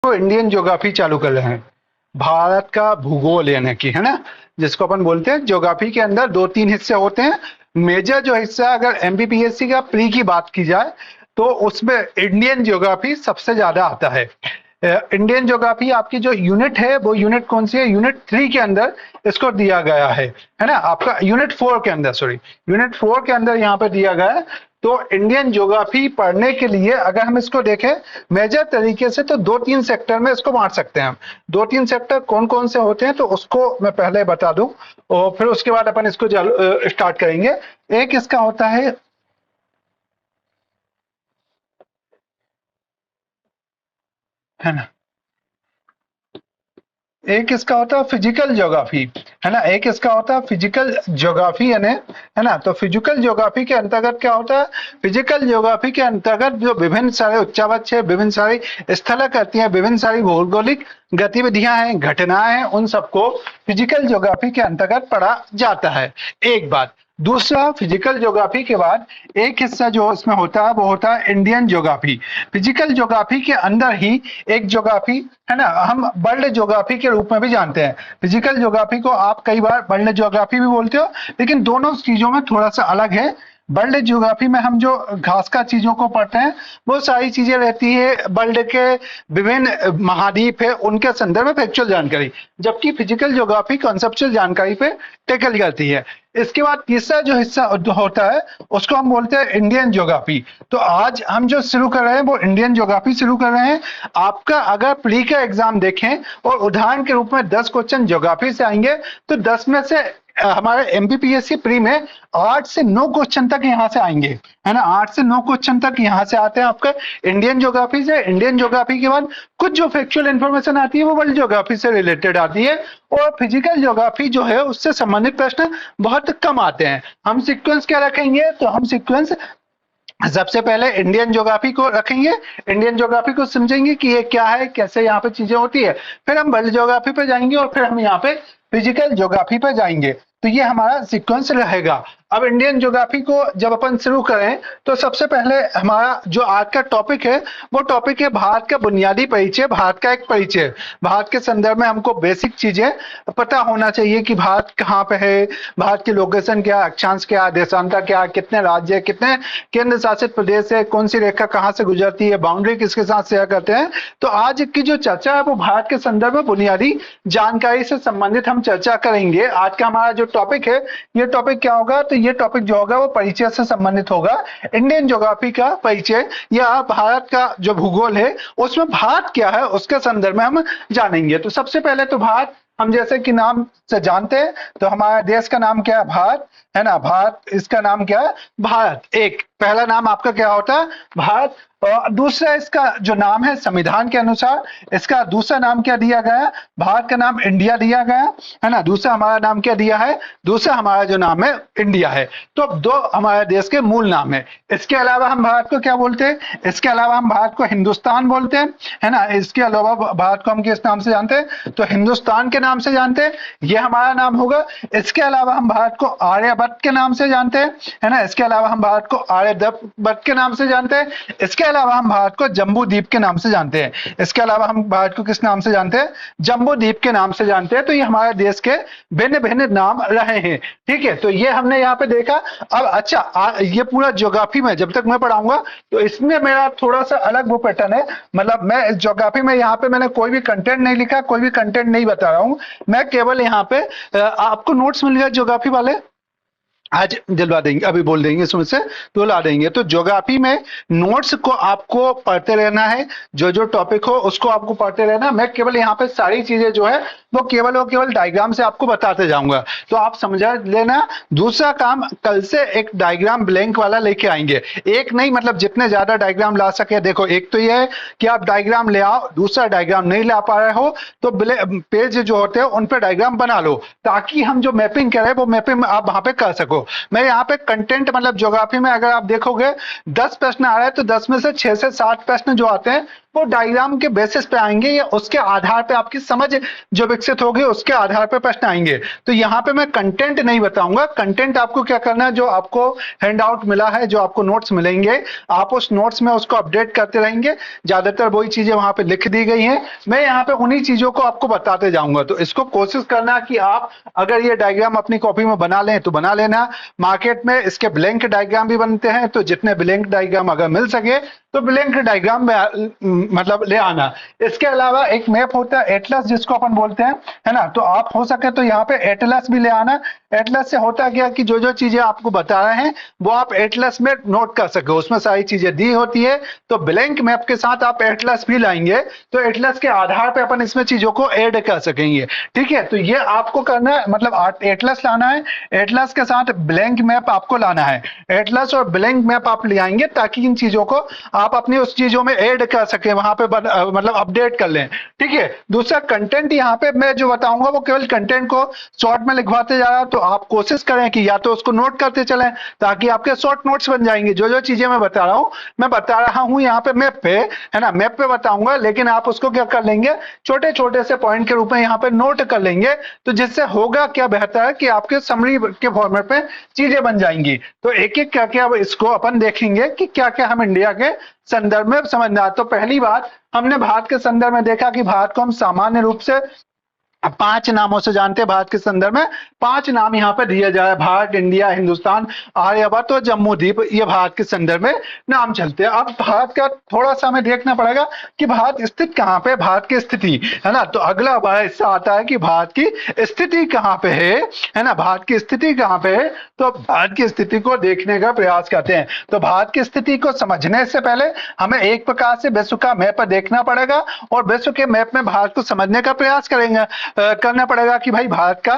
तो Indian geography चालू कर रहे हैं। भारत का भूगोल यानी कि है ना, जिसको अपन बोलते हैं ज्योग्राफी के अंदर दो तीन हिस्से होते हैं। मेजर जो हिस्सा अगर एमपीपीएससी का प्री की बात की जाए तो उसमें इंडियन ज्योग्राफी सबसे ज्यादा आता है। इंडियन ज्योग्राफी आपकी जो यूनिट है वो यूनिट कौन सी है, यूनिट 3 के अंदर इसको दिया गया है ना, आपका यूनिट 4 के अंदर, सॉरी यूनिट 4 के अंदर यहाँ पे दिया गया है। तो इंडियन ज्योग्राफी पढ़ने के लिए अगर हम इसको देखें मेजर तरीके से तो दो तीन सेक्टर में इसको बांट सकते हैं हम। दो तीन सेक्टर कौन कौन से होते हैं तो उसको मैं पहले बता दूं और फिर उसके बाद अपन इसको स्टार्ट करेंगे। एक इसका होता है ना, एक इसका होता है फिजिकल ज्योग्राफी, है ना, एक इसका होता है फिजिकल ज्योग्राफी यानी, है ना। तो फिजिकल ज्योग्राफी के अंतर्गत क्या होता है, फिजिकल ज्योग्राफी के अंतर्गत जो विभिन्न सारे उच्चावच है, विभिन्न सारी स्थल करती हैं, विभिन्न सारी भौगोलिक गतिविधियां हैं, घटनाएं हैं, उन सबको फिजिकल ज्योग्राफी के अंतर्गत पढ़ा जाता है। एक बात। दूसरा, फिजिकल ज्योग्राफी के बाद एक हिस्सा जो इसमें होता है वो होता है इंडियन ज्योग्राफी। फिजिकल ज्योग्राफी के अंदर ही एक ज्योग्राफी, है ना, हम वर्ल्ड ज्योग्राफी के रूप में भी जानते हैं। फिजिकल ज्योग्राफी को आप कई बार वर्ल्ड ज्योग्राफी भी बोलते हो, लेकिन दोनों चीजों में थोड़ा सा अलग है। वर्ल्ड ज्योग्राफी में हम जो घास का चीजों को पढ़ते हैं वो सारी चीजें रहती है वर्ल्ड के विभिन्न महाद्वीप है उनके संदर्भ में फैक्चुअल जानकारी, जबकि फिजिकल ज्योग्राफी कॉन्सेप्चुअल जानकारी पे टेकल करती है। इसके बाद तीसरा जो हिस्सा होता है उसको हम बोलते हैं इंडियन ज्योग्राफी। तो आज हम जो शुरू कर रहे हैं वो इंडियन ज्योग्राफी शुरू कर रहे हैं। आपका अगर प्री का एग्जाम देखें और उदाहरण के रूप में 10 क्वेश्चन ज्योग्राफी से आएंगे तो 10 में से हमारे एमपीपीएससी प्री में 8 से 9 क्वेश्चन तक यहाँ से आएंगे, है ना, 8 से 9 क्वेश्चन तक यहाँ से आते हैं आपका इंडियन ज्योग्राफी से। इंडियन ज्योग्राफी के बाद कुछ जो फैक्चुअल इंफॉर्मेशन आती है वो वर्ल्ड ज्योग्राफी से रिलेटेड आती है, और फिजिकल ज्योग्राफी जो है उससे संबंधित प्रश्न बहुत कम आते हैं। हम सीक्वेंस क्या रखेंगे, तो हम सीक्वेंस सबसे पहले इंडियन ज्योग्राफी को रखेंगे, इंडियन ज्योग्राफी को समझेंगे कि ये क्या है, कैसे यहाँ पे चीजें होती है, फिर हम वर्ल्ड ज्योग्राफी पे जाएंगे और फिर हम यहाँ पे फिजिकल ज्योग्राफी पे जाएंगे। तो ये हमारा सीक्वेंस रहेगा। अब इंडियन ज्योग्राफी को जब अपन शुरू करें तो सबसे पहले हमारा जो आज का टॉपिक है वो टॉपिक है भारत का बुनियादी परिचय, भारत का एक परिचय। भारत के संदर्भ में हमको बेसिक चीजें पता होना चाहिए कि भारत कहाँ पे है, भारत की लोकेशन क्या, अक्षांश क्या, देशांतर क्या, कितने राज्य, कितने केंद्र शासित प्रदेश है, कौन सी रेखा कहाँ से गुजरती है, बाउंड्री किसके साथ शेयर करते हैं। तो आज की जो चर्चा है वो भारत के संदर्भ में बुनियादी जानकारी से संबंधित हम चर्चा करेंगे। आज का हमारा जो टॉपिक है, ये टॉपिक क्या होगा, तो ये टॉपिक जो होगा वो परिचय से संबंधित होगा। इंडियन ज्योग्राफी का परिचय या भारत का जो भूगोल है उसमें भारत क्या है उसके संदर्भ में हम जानेंगे। तो सबसे पहले तो भारत हम जैसे कि नाम से जानते हैं, तो हमारे देश का नाम क्या है, भारत, है ना। भारत, इसका नाम क्या है, भारत। एक पहला नाम आपका क्या होता है, भारत। और दूसरा इसका जो नाम है संविधान के अनुसार इसका दूसरा नाम क्या दिया गया है, भारत का नाम इंडिया दिया गया है ना। दूसरा हमारा नाम क्या दिया है, दूसरा हमारा जो नाम है इंडिया है। तो दो हमारे देश के मूल नाम है। इसके अलावा हम भारत को क्या बोलते हैं, इसके अलावा हम भारत को हिंदुस्तान बोलते हैं, है ना। इसके अलावा भारत को हम किस नाम से जानते हैं, तो हिंदुस्तान के नाम से जानते हैं, ये हमारा नाम होगा। इसके अलावा हम भारत को आर्यभट्ट के नाम से जानते हैं, है ना। इसके अलावा हम भारत को आर्यभट्ट के नाम से जानते हैं। इसके अलावा हम भारत को जम्बू द्वीप के नाम से जानते हैं। इसके अलावा हम भारत को किस नाम से जानते हैं, जम्बू द्वीप के नाम से जानते हैं। तो ये हमारे देश के भिन्न भिन्न नाम रहे हैं, ठीक है। तो ये हमने यहाँ पे देखा। अब अच्छा, ये पूरा ज्योग्राफी में जब तक मैं पढ़ाऊंगा तो इसमें मेरा थोड़ा सा अलग वो पैटर्न है, मतलब मैं इस ज्योग्राफी में यहाँ पे मैंने कोई भी कंटेंट नहीं लिखा, कोई भी कंटेंट नहीं बता रहा हूँ। मैं केवल यहाँ पे आपको नोट्स मिल गए ज्योग्राफी वाले, आज दिलवा देंगे, अभी बोल देंगे इसमें से तो ला देंगे। तो ज्योग्राफी में नोट्स को आपको पढ़ते रहना है, जो जो टॉपिक हो उसको आपको पढ़ते रहना। मैं केवल यहाँ पे सारी चीजें जो है वो केवल डायग्राम से आपको बताते जाऊंगा, तो आप समझा लेना। दूसरा काम, कल से एक डायग्राम ब्लैंक वाला लेके आएंगे, एक नहीं, मतलब जितने ज्यादा डायग्राम ला सके। देखो, एक तो ये है कि आप डायग्राम ले आओ, दूसरा डायग्राम नहीं ला पा रहे हो तो पेज जो होते हैं उन पर डायग्राम बना लो, ताकि हम जो मैपिंग करें वो मैपिंग आप वहां पे कर सको। मैं यहाँ पे कंटेंट, मतलब ज्योग्राफी में अगर आप देखोगे 10 प्रश्न आ रहे हैं तो 10 में से 6 से 7 प्रश्न जो आते हैं वो डायग्राम के बेसिस पे आएंगे या उसके आधार पे आपकी समझ जो विकसित होगी उसके आधार पे प्रश्न आएंगे। तो यहाँ पे मैं कंटेंट नहीं बताऊंगा। कंटेंट आपको क्या करना है, जो आपको हैंड आउट मिला है, जो आपको नोट्स मिलेंगे, आप उस नोट्स में उसको अपडेट करते रहेंगे। ज्यादातर वही चीजें वहां पे लिख दी गई हैं, मैं यहाँ पे उन्हीं चीजों को आपको बताते जाऊंगा। तो इसको कोशिश करना कि आप अगर ये डायग्राम अपनी कॉपी में बना लें तो बना लेना। मार्केट में इसके ब्लैंक डायग्राम भी बनते हैं, तो जितने ब्लैंक डायग्राम अगर मिल सके तो ब्लैंक डायग्राम में मतलब ले आना। इसके अलावा एक मैप होता है एटलस जिसको अपन बोलते हैं, है ना, तो आप हो सके तो यहाँ पे एटलस भी ले आना। एटलस से होता क्या कि जो जो चीजें आपको बता रहे हैं वो आप एटलस में नोट कर सके, उसमें सारी चीजें दी होती है। तो ब्लैंक मैप के साथ आप एटलस भी लाएंगे तो एटलस के आधार पे अपन इसमें चीजों को ऐड कर सकेंगे। ठीक है, तो ये आपको करना है, मतलब एटलस लाना है, एटलस के साथ ब्लैंक मैप आपको लाना है। एटलस और ब्लैंक मैप आप ले आएंगे ताकि इन चीजों को आप अपनी उस चीजों में ऐड कर सके, वहां पे मतलब अपडेट कर लें। ठीक है, दूसरा कंटेंट यहाँ पे मैं जो बताऊंगा वो केवल कंटेंट को शॉर्ट में लिखवाते जा रहा हूं, तो आप कोशिश करें कि या तो उसको नोट करते चलें ताकि आपके शॉर्ट नोट्स बन जाएंगे। जो जो चीजें मैं बता रहा हूं यहाँ पे मैप पे, है ना, मैप पे बताऊंगा, लेकिन आप उसको क्या कर लेंगे, छोटे छोटे से पॉइंट के रूप में यहाँ पे नोट कर लेंगे। तो जिससे होगा क्या, बेहतर है कि आपके समरी के फॉर्मेट पे चीजें बन जाएंगी। तो एक एक करके अब इसको अपन देखेंगे कि क्या क्या हम इंडिया के संदर्भ में समझना। तो पहली बात, हमने भारत के संदर्भ में देखा कि भारत को हम सामान्य रूप से 5 नामों से जानते हैं। भारत के संदर्भ में 5 नाम यहाँ पे दिए जा रहे हैं, भारत, इंडिया, हिंदुस्तान, आर्यभट्ट और जम्मू द्वीप, ये भारत के संदर्भ में नाम चलते हैं। अब भारत का थोड़ा सा हमें देखना पड़ेगा कि भारत स्थित कहाँ पे, भारत की स्थिति, है ना। तो अगला हमारा हिस्सा आता है कि भारत की स्थिति कहाँ पे है ना, भारत की स्थिति कहाँ पे है। तो भारत की स्थिति को देखने का प्रयास करते हैं। तो भारत की स्थिति को समझने से पहले हमें एक प्रकार से विश्व का मैप देखना पड़ेगा और विश्व के मैप में भारत को समझने का प्रयास करेंगे, करना पड़ेगा कि भाई भारत का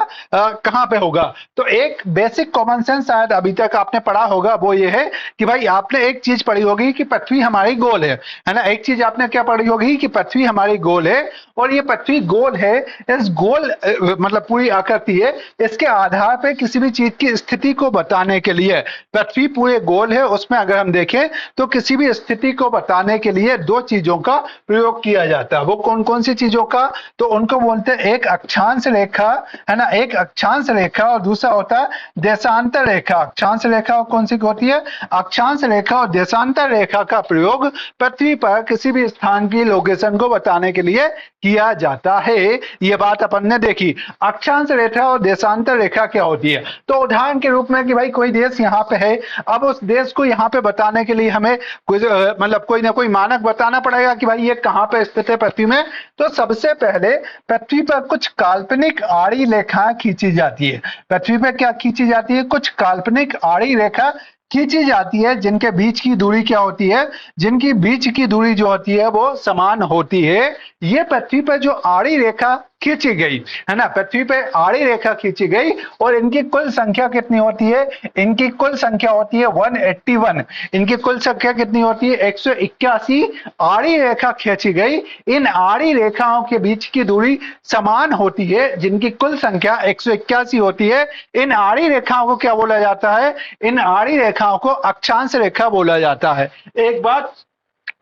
कहां पे होगा। तो एक बेसिक कॉमन सेंस शायद अभी तक आपने पढ़ा होगा, वो ये है कि भाई आपने एक चीज पढ़ी होगी कि पृथ्वी हमारी गोल है ना। एक चीज आपने क्या पढ़ी होगी कि पृथ्वी हमारी गोल है, और ये पृथ्वी गोल है, इस गोल मतलब पूरी आकृति है, इसके आधार पर किसी भी चीज की स्थिति को बताने के लिए पृथ्वी पूरे गोल है, उसमें अगर हम देखें तो किसी भी स्थिति को बताने के लिए 2 चीजों का प्रयोग किया जाता है। वो कौन कौन सी चीजों का, तो उनको बोलते हैं एक अक्षांश रेखा, है ना, एक अक्षांश रेखा, और दूसरा होता है देशांतर रेखा। अक्षांश रेखा कौन सी होती है, अक्षांश रेखा और देशांतर रेखा का प्रयोग पृथ्वी पर किसी भी स्थान की लोकेशन को बताने के लिए किया जाता है। ये बात अपन ने देखी। अक्षांश रेखा और देशांतर रेखा क्या होती है, तो उदाहरण के रूप में कि भाई कोई देश यहाँ पे है, अब उस देश को यहाँ पे बताने के लिए हमें मतलब कोई ना कोई मानक बताना पड़ेगा कि भाई ये कहाँ पे स्थित है पृथ्वी में। तो सबसे पहले पृथ्वी पर कुछ काल्पनिक आड़ी रेखाएं खींची जाती है। पृथ्वी पर क्या खींची जाती है, कुछ काल्पनिक आड़ी रेखा खींची जाती है, जिनके बीच की दूरी क्या होती है, जिनकी बीच की दूरी जो होती है वो समान होती है। ये पृथ्वी पर जो आड़ी रेखा खींची गई, है ना, पृथ्वी पे आड़ी रेखा खींची गई, और इनकी कुल संख्या कितनी होती है, इनकी कुल संख्या होती है 181। इनकी कुल संख्या कितनी होती है, 181 आड़ी रेखा खींची गई। इन आड़ी रेखाओं के बीच की दूरी समान होती है, जिनकी कुल संख्या 181 होती है। इन आड़ी रेखाओं को क्या बोला जाता है, इन आड़ी रेखाओं को अक्षांश रेखा बोला जाता है। एक बात,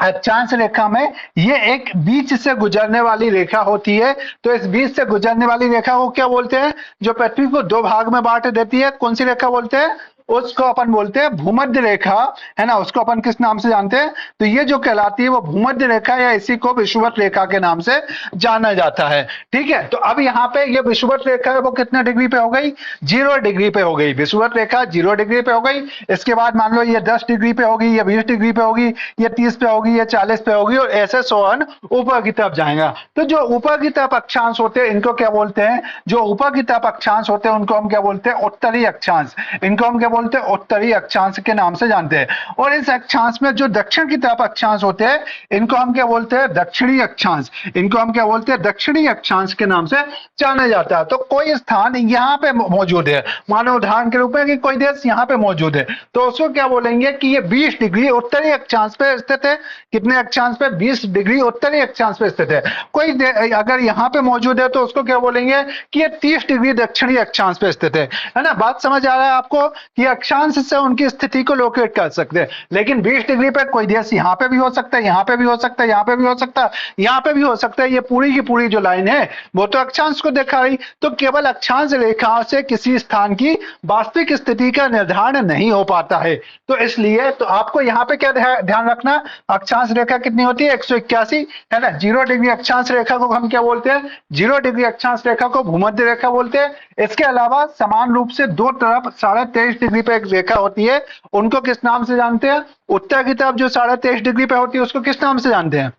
अक्षांश रेखा में ये एक बीच से गुजरने वाली रेखा होती है। तो इस बीच से गुजरने वाली रेखा को क्या बोलते हैं, जो पृथ्वी को 2 भाग में बांट देती है, कौन सी रेखा बोलते हैं, उसको अपन बोलते हैं भूमध्य रेखा, है ना। उसको अपन किस नाम से जानते हैं, तो ये जो कहलाती है वो भूमध्य रेखा, या इसी को विषुवत रेखा के नाम से जाना जाता है। ठीक है, तो अब यहाँ पे ये विषुवत रेखा है वो कितने डिग्री पे हो गई, 0 डिग्री पे हो गई। विषुवत रेखा 0 डिग्री पे हो गई। इसके बाद मान लो ये 10 डिग्री पे होगी, ये 20 डिग्री पे होगी, ये 30 पे होगी, ये 40 पे होगी, और ऐसे सोहन ऊपर की तरफ जाएगा। तो जो ऊपर की तरफ अक्षांश होते हैं इनको क्या बोलते हैं, जो ऊपर की तरफ अक्षांश होते हैं उनको हम क्या बोलते हैं, उत्तरी अक्षांश। इनको हम क्या बोलते हैं, उत्तरी अक्षांश के नाम से जानते हैं। और इस अक्षांश में जो दक्षिण की तरफ अक्षांश होते हैं इनको हम क्या बोलते हैं, दक्षिणी अक्षांश। इनको हम क्या बोलते हैं, दक्षिणी अक्षांश के नाम से जाना जाता है। तो कोई स्थान यहाँ पे मौजूद है, मानो उदाहरण के रूप में कि कोई देश यहाँ पे मौजूद है, तो उसको क्या बोलेंगे कि ये 20 डिग्री उत्तरी अक्षांश पे स्थित है। कितने अक्षांश पे, 20 डिग्री उत्तरी अक्षांश पे स्थित है। कोई अगर यहाँ पे मौजूद है तो उसको क्या बोलेंगे कि ये 30 डिग्री दक्षिणी अक्षांश पे स्थित है ना। बात समझ आ रहा है आपको कि कि अक्षांश से उनकी स्थिति को लोकेट कर सकते हैं। लेकिन 20 डिग्री पे कोई देश यहाँ पे भी हो सकता है, यहाँ पे भी हो सकता है, यहाँ पे भी हो सकता है, यहाँ पे भी हो सकता है। ये पूरी की पूरी जो लाइन है वो तो अक्षांश को दिखा रही। तो केवल अक्षांश रेखाओं से किसी स्थान की वास्तविक स्थिति का निर्धारण नहीं हो पाता है। तो इसलिए तो आपको यहाँ पे क्या ध्यान रखना, अक्षांश रेखा कितनी होती है 181, है ना। 0 डिग्री अक्षांश रेखा को हम क्या बोलते हैं, 0 डिग्री अक्षांश रेखा को भूमध्य रेखा बोलते हैं। इसके अलावा समान रूप से दो तरफ 23.5 डिग्री पे एक रेखा होती है, उनको किस नाम से जानते हैं? उत्तर की तरफ जो 23.5 डिग्री पे होती है उसको किस नाम से जानते हैं?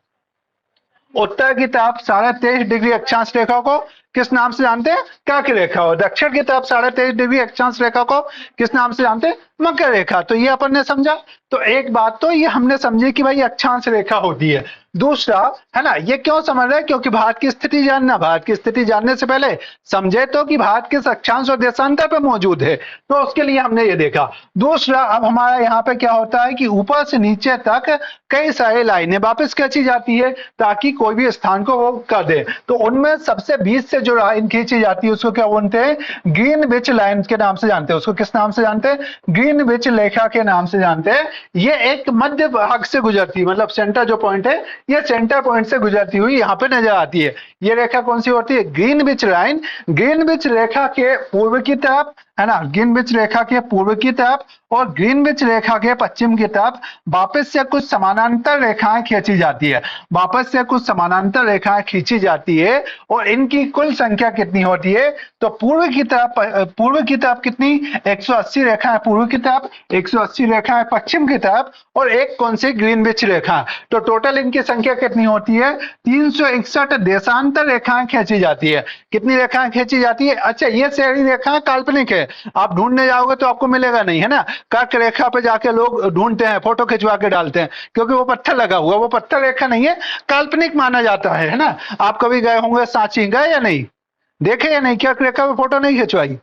उत्तर की तरफ 23.5 डिग्री अक्षांश रेखा को किस नाम से जानते हैं? कर्क रेखा। और दक्षिण की तरफ 23.5 डिग्री अक्षांश रेखा को किस नाम से जानते हैं? मकर रेखा। तो ये अपन ने समझा। तो एक बात तो ये हमने समझी कि भाई अक्षांश रेखा होती है। दूसरा, है ना, ये क्यों समझ रहे हैं? क्योंकि भारत की स्थिति जानना, भारत की स्थिति जानने से पहले समझे तो कि भारत किस अक्षांश और देशांतर पे मौजूद है, तो उसके लिए हमने ये देखा। दूसरा, अब हमारा यहाँ पे क्या होता है कि ऊपर से नीचे तक कई सारी लाइनें वापस खींची जाती है ताकि कोई भी स्थान को वो कर दे। तो उनमें सबसे बीच से जो लाइन खींची जाती है उसको क्या बोलते हैं? ग्रीनविच लाइन के नाम से जानते हैं। उसको किस नाम से जानते हैं? ग्रीनविच रेखा के नाम से जानते हैं। ये एक मध्य भाग से गुजरती है, मतलब सेंटर जो पॉइंट है ये सेंटर पॉइंट से गुजरती हुई यहाँ पे नजर आती है। ये रेखा कौन सी होती है? Greenwich line. ग्रीनविच रेखा के पूर्व की तरफ, है ना, ग्रीनविच रेखा के पूर्व की तरफ और ग्रीनविच रेखा के पश्चिम की तरफ वापस से कुछ समानांतर रेखाएं खींची जाती है। वापस से कुछ समानांतर रेखाएं खींची जाती है और इनकी कुल संख्या कितनी होती है? तो पूर्व की तरफ कितनी? 180 रेखाएं पूर्व की तरफ, 180 रेखाएं पश्चिम की तरफ और एक कौन सी? ग्रीनविच रेखा। तो टोटल इनकी संख्या कितनी होती है? 361 देशांतर रेखाएं खींची जाती है। कितनी रेखाएं खींची जाती है? अच्छा, ये सारी रेखाएं काल्पनिक है, आप ढूंढने जाओगे तो आपको मिलेगा नहीं, है ना। कर्क रेखा पे जाके लोग ढूंढते हैं, फोटो खिंचवा के डालते हैं, क्योंकि वो पत्थर लगा हुआ, वो पत्थर रेखा नहीं है, काल्पनिक माना जाता है ना। आप कभी गए होंगे सांची, गए या नहीं? देखे या नहीं? कर्क रेखा पे फोटो नहीं खिंचवाई?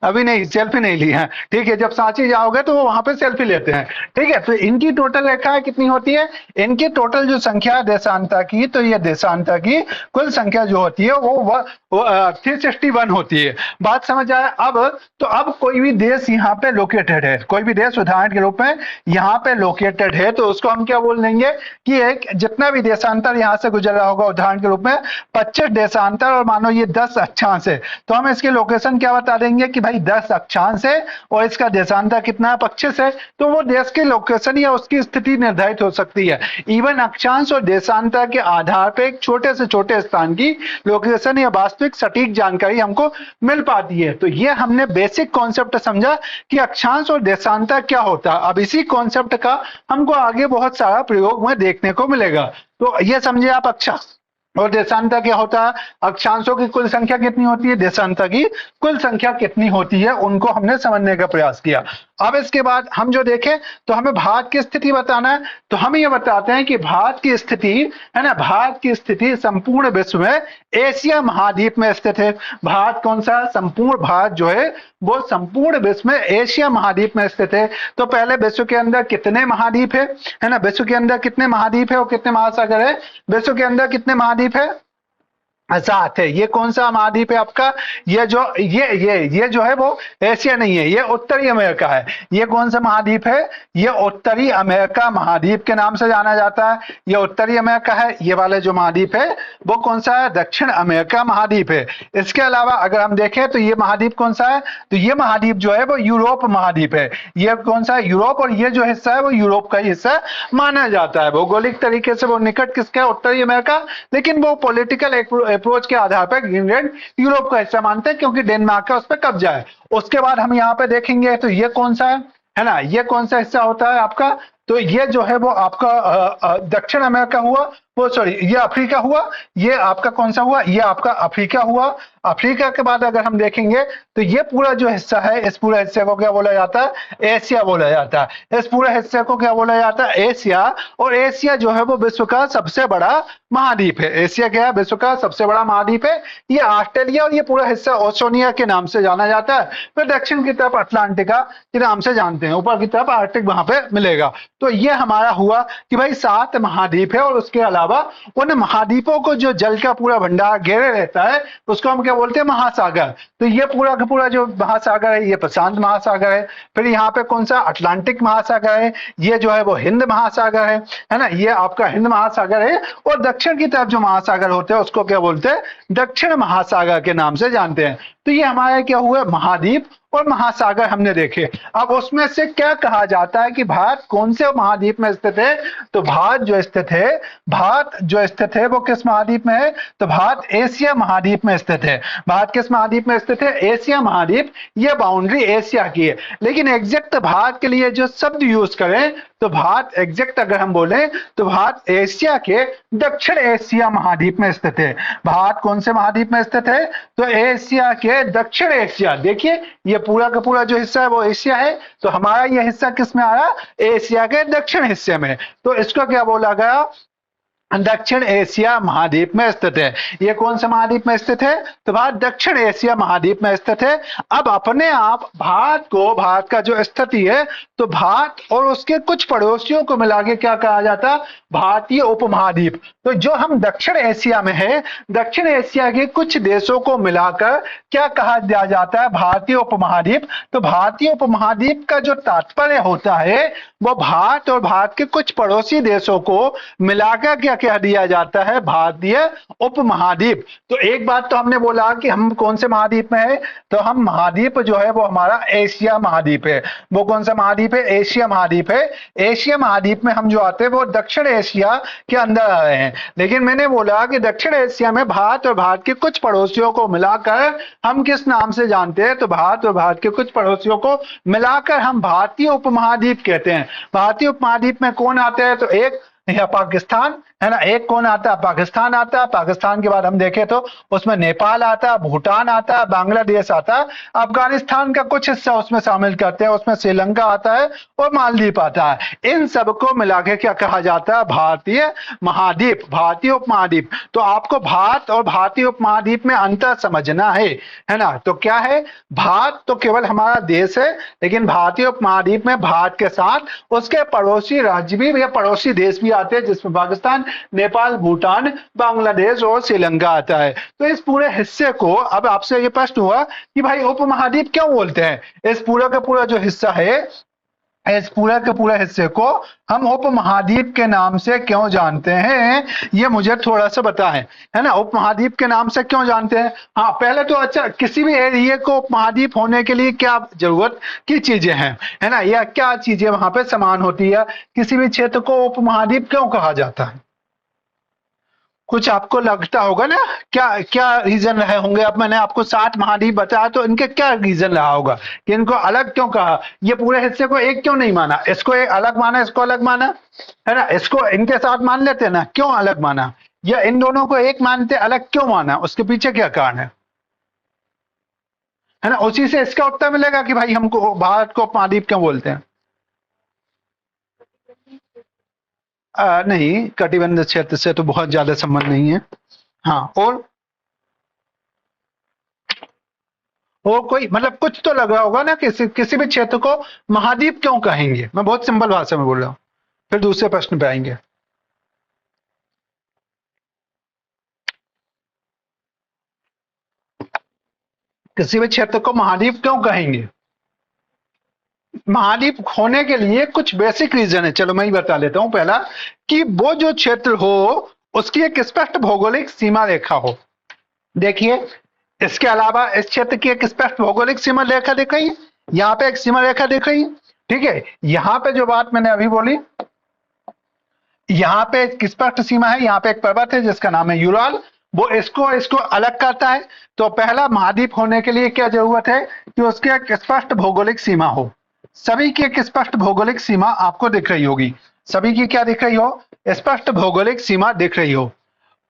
अभी नहीं, सेल्फी नहीं ली है, ठीक है। जब सांची जाओगे तो वहां पे सेल्फी लेते हैं, ठीक है। तो इनकी टोटल रेखाएं कितनी होती है? इनकी टोटल जो संख्या देशांतर की, तो ये देशांतर की कुल संख्या जो होती है वो 361 होती है। बात समझ आया? अब कोई भी देश यहाँ पे लोकेटेड है, कोई भी देश उदाहरण के रूप में यहाँ पे लोकेटेड है, तो उसको हम क्या बोल देंगे कि एक जितना भी देशांतर यहाँ से गुजर रहा होगा, उदाहरण के रूप में 25 देशांतर और मानो ये 10 अक्षांश है, तो हम इसकी लोकेशन क्या बता देंगे कि भाई 10 अक्षांश है और इसका देशांतर कितना है? 25 है। तो वो देश की लोकेशन या उसकी स्थिति निर्धारित हो सकती है। इवन अक्षांश और देशांतर के आधार पर एक छोटे से छोटे स्थान की लोकेशन या वास्तविक सटीक जानकारी हमको मिल पाती है। तो ये हमने बेसिक कॉन्सेप्ट समझा कि अक्षांश और देशांतर क्या होता है। अब इसी कॉन्सेप्ट का हमको आगे बहुत सारा प्रयोग में देखने को मिलेगा। तो ये समझे आप, अक्षांश और देशांतर क्या होता है, अक्षांशों की कुल संख्या कितनी होती है, देशांतर की कुल संख्या कितनी होती है, उनको हमने समझने का प्रयास किया। अब इसके बाद हम जो देखें तो हमें भारत की स्थिति बताना है, तो हम ये बताते हैं कि भारत की स्थिति, है ना, भारत की स्थिति संपूर्ण विश्व में एशिया महाद्वीप में स्थित है। भारत कौन सा? संपूर्ण भारत जो है वो संपूर्ण विश्व में एशिया महाद्वीप में स्थित है। तो पहले विश्व के अंदर कितने महाद्वीप है ना, विश्व के अंदर कितने महाद्वीप है और कितने महासागर है? विश्व के अंदर कितने महाद्वीप है? 7 है। ये कौन सा महाद्वीप है आपका? ये जो है वो एशिया नहीं है, ये उत्तरी अमेरिका है। ये कौन सा महाद्वीप है? ये उत्तरी अमेरिका महाद्वीप के नाम से जाना जाता है। ये उत्तरी अमेरिका है। ये वाले जो महाद्वीप है वो कौन सा है? दक्षिण अमेरिका महाद्वीप है। इसके अलावा अगर हम देखें तो ये महाद्वीप कौन सा है? तो ये महाद्वीप जो है वो यूरोप महाद्वीप है। ये कौन सा है? यूरोप। और ये जो हिस्सा है वो यूरोप का हिस्सा माना जाता है। भौगोलिक तरीके से वो निकट किसका है? उत्तरी अमेरिका। लेकिन वो पॉलिटिकल अप्रोच के आधार पर ग्रीनलैंड यूरोप का हिस्सा मानते हैं, क्योंकि डेनमार्क का उस पर कब्जा है। उसके बाद हम यहाँ पे देखेंगे तो ये कौन सा है ना, ये कौन सा हिस्सा होता है आपका? तो ये जो है वो आपका दक्षिण अमेरिका हुआ, वो सॉरी ये अफ्रीका हुआ। ये आपका कौन सा हुआ? ये आपका अफ्रीका हुआ। अफ्रीका के बाद अगर हम देखेंगे तो ये पूरा जो हिस्सा है, इस पूरे हिस्से को क्या बोला जाता है? एशिया बोला जाता है। इस पूरे हिस्से को क्या बोला जाता है? एशिया। और एशिया जो है वो विश्व का सबसे बड़ा महाद्वीप है। एशिया क्या है? विश्व का सबसे बड़ा महाद्वीप है। ये ऑस्ट्रेलिया और ये पूरा हिस्सा ओशनिया के नाम से जाना जाता है। फिर दक्षिण की तरफ अटलांटिका के नाम से जानते हैं, ऊपर की तरफ आर्कटिक वहां पे मिलेगा। तो ये हमारा हुआ कि भाई 7 महाद्वीप है और उसके अलावा अलावा उन महाद्वीपों को जो जल का पूरा भंडार घेरे रहता है उसको हम क्या बोलते हैं, महासागर। तो ये पूरा का पूरा जो महासागर है ये प्रशांत महासागर है। फिर यहाँ पे कौन सा, अटलांटिक महासागर है, ये जो है वो हिंद महासागर है ना, ये आपका हिंद महासागर है। और दक्षिण की तरफ जो महासागर होते हैं उसको क्या बोलते हैं, दक्षिण महासागर के नाम से जानते हैं। तो ये हमारे क्या हुए, महाद्वीप और महासागर हमने देखे। अब उसमें से क्या कहा जाता है कि भारत कौन से महाद्वीप में स्थित है, तो भारत जो स्थित है वो किस महाद्वीप में है, तो भारत एशिया महाद्वीप में स्थित है। भारत किस महाद्वीप में स्थित है, एशिया महाद्वीप। ये बाउंड्री एशिया की है। लेकिन एग्जैक्ट भारत के लिए जो शब्द यूज करें तो भारत एग्जैक्ट अगर हम बोले तो भारत एशिया के दक्षिण एशिया महाद्वीप में स्थित है। भारत कौन से महाद्वीप में स्थित है, तो एशिया के दक्षिण एशिया। देखिए ये पूरा का पूरा जो हिस्सा है वो एशिया है, तो हमारा ये हिस्सा किस में आया, एशिया के दक्षिण हिस्से में। तो इसको क्या बोला गया, दक्षिण एशिया महाद्वीप में स्थित है। ये कौन सा महाद्वीप में स्थित है, तो भारत दक्षिण एशिया महाद्वीप में स्थित है। अब अपने आप भारत का जो स्थिति है, तो भारत और उसके कुछ पड़ोसियों को मिला के क्या कहा जाता, भारतीय उपमहाद्वीप। तो जो हम दक्षिण एशिया में है, दक्षिण एशिया के कुछ देशों को मिलाकर क्या कहा जाता है, भारतीय उपमहाद्वीप। तो भारतीय उपमहाद्वीप का जो तात्पर्य होता है वो भारत और भारत के कुछ पड़ोसी देशों को मिलाकर क्या कह दिया जाता है, भारतीय उपमहाद्वीप। तो एक बात तो हमने बोला कि हम कौन से महाद्वीप में है, तो हम महाद्वीप जो है वो हमारा एशिया महाद्वीप है। वो कौन सा महाद्वीप है, एशिया महाद्वीप है। एशिया महाद्वीप में हम जो आते हैं वो दक्षिण एशिया के अंदर आ रहे हैं। लेकिन मैंने बोला कि दक्षिण एशिया में भारत और भारत के कुछ पड़ोसियों को मिलाकर हम किस नाम से जानते हैं, तो भारत और भारत के कुछ पड़ोसियों को मिलाकर हम भारतीय उपमहाद्वीप कहते हैं। भारतीय उपमहाद्वीप में कौन आते हैं, तो एक या पाकिस्तान है ना, एक कौन आता है, पाकिस्तान आता है। पाकिस्तान के बाद हम देखें तो उसमें नेपाल आता है, भूटान आता है, बांग्लादेश आता है, अफगानिस्तान का कुछ हिस्सा उसमें शामिल करते हैं, उसमें श्रीलंका आता है और मालदीव आता है। इन सबको मिला के क्या कहा जाता है, भारतीय महाद्वीप, भारतीय उपमहाद्वीप। तो आपको भारत और भारतीय उपमहाद्वीप में अंतर समझना है ना। तो क्या है, भारत तो केवल हमारा देश है, लेकिन भारतीय उपमहाद्वीप में भारत के साथ उसके पड़ोसी राज्य भी या पड़ोसी देश भी आते हैं, जिसमें पाकिस्तान, नेपाल, भूटान, बांग्लादेश और श्रीलंका आता है। तो इस पूरे हिस्से को, अब आपसे ये प्रश्न हुआ कि भाई उपमहाद्वीप क्यों बोलते हैं, इस पूरा का पूरा जो हिस्सा है, इस पूरा के पूरे हिस्से को हम उपमहाद्वीप के नाम से क्यों जानते हैं, ये मुझे थोड़ा सा बताएं, है ना। उपमहाद्वीप के नाम से क्यों जानते हैं, हाँ पहले तो अच्छा, किसी भी एरिया को उपमहाद्वीप होने के लिए क्या जरूरत की चीजें हैं, है ना, या क्या चीजें वहां पे समान होती है, किसी भी क्षेत्र को उपमहाद्वीप क्यों कहा जाता है। कुछ आपको लगता होगा ना, क्या क्या रीजन रहे होंगे। अब मैंने आपको 7 महाद्वीप बताया, तो इनके क्या रीजन रहा होगा कि इनको अलग क्यों कहा, ये पूरे हिस्से को एक क्यों नहीं माना, इसको एक अलग माना, इसको अलग माना, है ना, इसको इनके साथ मान लेते हैं ना, क्यों अलग माना, या इन दोनों को एक मानते अलग क्यों माना, उसके पीछे क्या कारण है ना। उसी से इसका उत्तर मिलेगा कि भाई हमको भारत को उपमहाद्वीप क्यों बोलते हैं। नहीं, कटिबंध क्षेत्र से तो बहुत ज्यादा संबंध नहीं है। हाँ, और कोई मतलब कुछ तो लग रहा होगा ना, किसी भी क्षेत्र को महाद्वीप क्यों कहेंगे। मैं बहुत सिंपल भाषा में बोल रहा हूँ, फिर दूसरे प्रश्न पे आएंगे। किसी भी क्षेत्र को महाद्वीप क्यों कहेंगे, महाद्वीप होने के लिए कुछ बेसिक रीजन है। चलो मैं ही बता लेता हूं। पहला कि वो जो क्षेत्र हो उसकी एक स्पष्ट भौगोलिक सीमा रेखा हो। देखिए, इसके अलावा इस क्षेत्र की एक स्पष्ट भौगोलिक सीमा रेखा दिख रही है, यहाँ पे एक सीमा रेखा दिख रही है, ठीक है। यहाँ पे जो बात मैंने अभी बोली, यहाँ पे एक स्पष्ट सीमा है, यहाँ पे एक पर्वत है जिसका नाम है यूराल, वो इसको अलग करता है। तो पहला, महाद्वीप होने के लिए क्या जरूरत है कि उसकी एक स्पष्ट भौगोलिक सीमा हो। सभी की एक स्पष्ट भौगोलिक सीमा आपको दिख रही होगी, सभी की क्या दिख रही हो, स्पष्ट भौगोलिक सीमा दिख रही हो।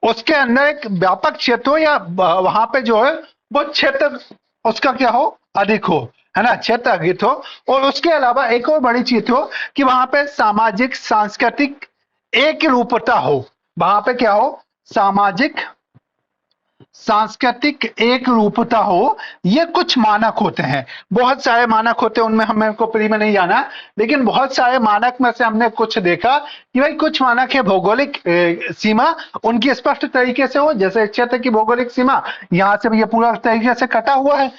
उसके अंदर एक व्यापक क्षेत्र हो, या वहां पे जो है वो क्षेत्र उसका क्या हो, अधिक हो, है ना, क्षेत्र अधिक हो। और उसके अलावा एक और बड़ी चीज हो कि वहां पे सामाजिक सांस्कृतिक एक रूपता हो। वहां पे क्या हो, सामाजिक सांस्कृतिक एक रूपता हो, ये कुछ मानक होते हैं। बहुत सारे मानक होते हैं, उनमें हमें को प्री में नहीं जाना, लेकिन बहुत सारे मानक में से हमने कुछ देखा कि भाई कुछ मानक है भौगोलिक सीमा उनकी स्पष्ट तरीके से हो, जैसे क्षेत्र की भौगोलिक सीमा यहाँ से ये पूरा तरीके से कटा हुआ है,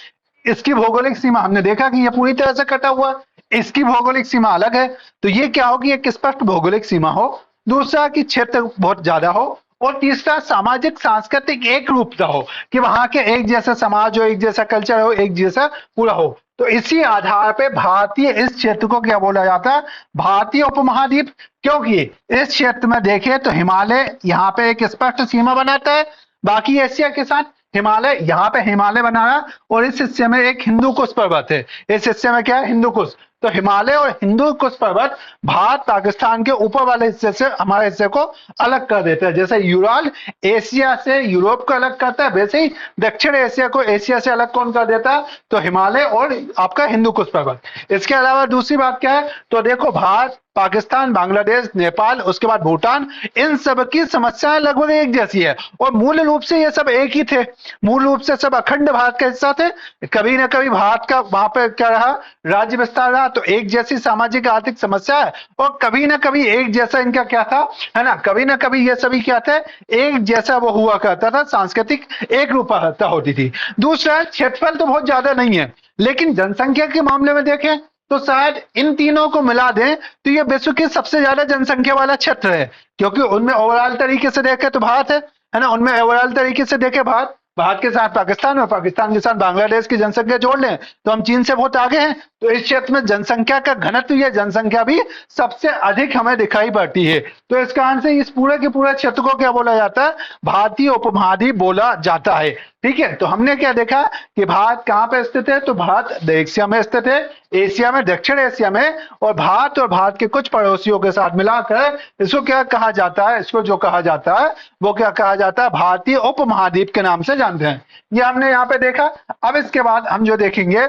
इसकी भौगोलिक सीमा हमने देखा कि ये पूरी तरह से कटा हुआ है, इसकी भौगोलिक सीमा अलग है। तो ये क्या होगी, एक स्पष्ट भौगोलिक सीमा हो, दूसरा कि क्षेत्र बहुत ज्यादा हो, और तीसरा सामाजिक सांस्कृतिक एक रूपता हो कि वहां के एक जैसा समाज हो, एक जैसा कल्चर हो, एक जैसा पूरा हो। तो इसी आधार पे भारतीय इस क्षेत्र को क्या बोला जाता है, भारतीय उपमहाद्वीप। क्योंकि इस क्षेत्र में देखें तो हिमालय यहाँ पे एक स्पष्ट सीमा बनाता है बाकी एशिया के साथ, हिमालय यहाँ पे हिमालय बनाया, और इस हिस्से में एक हिंदू कुश पर्वत है, इस हिस्से में क्या है, हिंदू कुश। तो हिमालय और हिंदू कुश पर्वत भारत पाकिस्तान के ऊपर वाले हिस्से से हमारे हिस्से को अलग कर देता है। जैसे यूराल एशिया से यूरोप को अलग करता है, वैसे ही दक्षिण एशिया को एशिया से अलग कौन कर देता है, तो हिमालय और आपका हिंदू कुश पर्वत। इसके अलावा दूसरी बात क्या है, तो देखो भारत, पाकिस्तान, बांग्लादेश, नेपाल, उसके बाद भूटान, इन सब की समस्याएं लगभग एक जैसी है, और मूल रूप से ये सब एक ही थे, मूल रूप से सब अखंड भारत का हिस्सा थे। कभी ना कभी भारत का वहां पे क्या रहा, राज्य विस्तार रहा, तो एक जैसी सामाजिक आर्थिक समस्या है, और कभी ना कभी एक जैसा इनका क्या था, है ना, कभी ना कभी ये सभी क्या थे, एक जैसा वो हुआ करता था, सांस्कृतिक एक रूपता होती थी। दूसरा, क्षेत्रफल तो बहुत ज्यादा नहीं है, लेकिन जनसंख्या के मामले में देखें तो शायद इन तीनों को मिला दें तो ये विश्व की सबसे ज्यादा जनसंख्या वाला क्षेत्र है, क्योंकि उनमें ओवरऑल तरीके से देखें तो भारत है ना, उनमें ओवरऑल तरीके से देखें भारत, भारत के साथ पाकिस्तान और पाकिस्तान के साथ बांग्लादेश की जनसंख्या जोड़ लें तो हम चीन से बहुत आगे हैं। तो इस क्षेत्र में जनसंख्या का घनत्व या जनसंख्या भी सबसे अधिक हमें दिखाई पड़ती है। तो इस कारण से इस पूरे के पूरे क्षेत्र को क्या बोला जाता है, भारतीय उपमहाद्वीप बोला जाता है। ठीक है, तो हमने क्या देखा कि भारत कहां पे स्थित है, तो भारत एशिया में स्थित है, एशिया में, दक्षिण एशिया में, और भारत के कुछ पड़ोसियों के साथ मिलाकर इसको क्या कहा जाता है, इसको जो कहा जाता है वो क्या कहा जाता है, भारतीय उपमहाद्वीप के नाम से जानते हैं। ये हमने यहाँ पे देखा। अब इसके बाद हम जो देखेंगे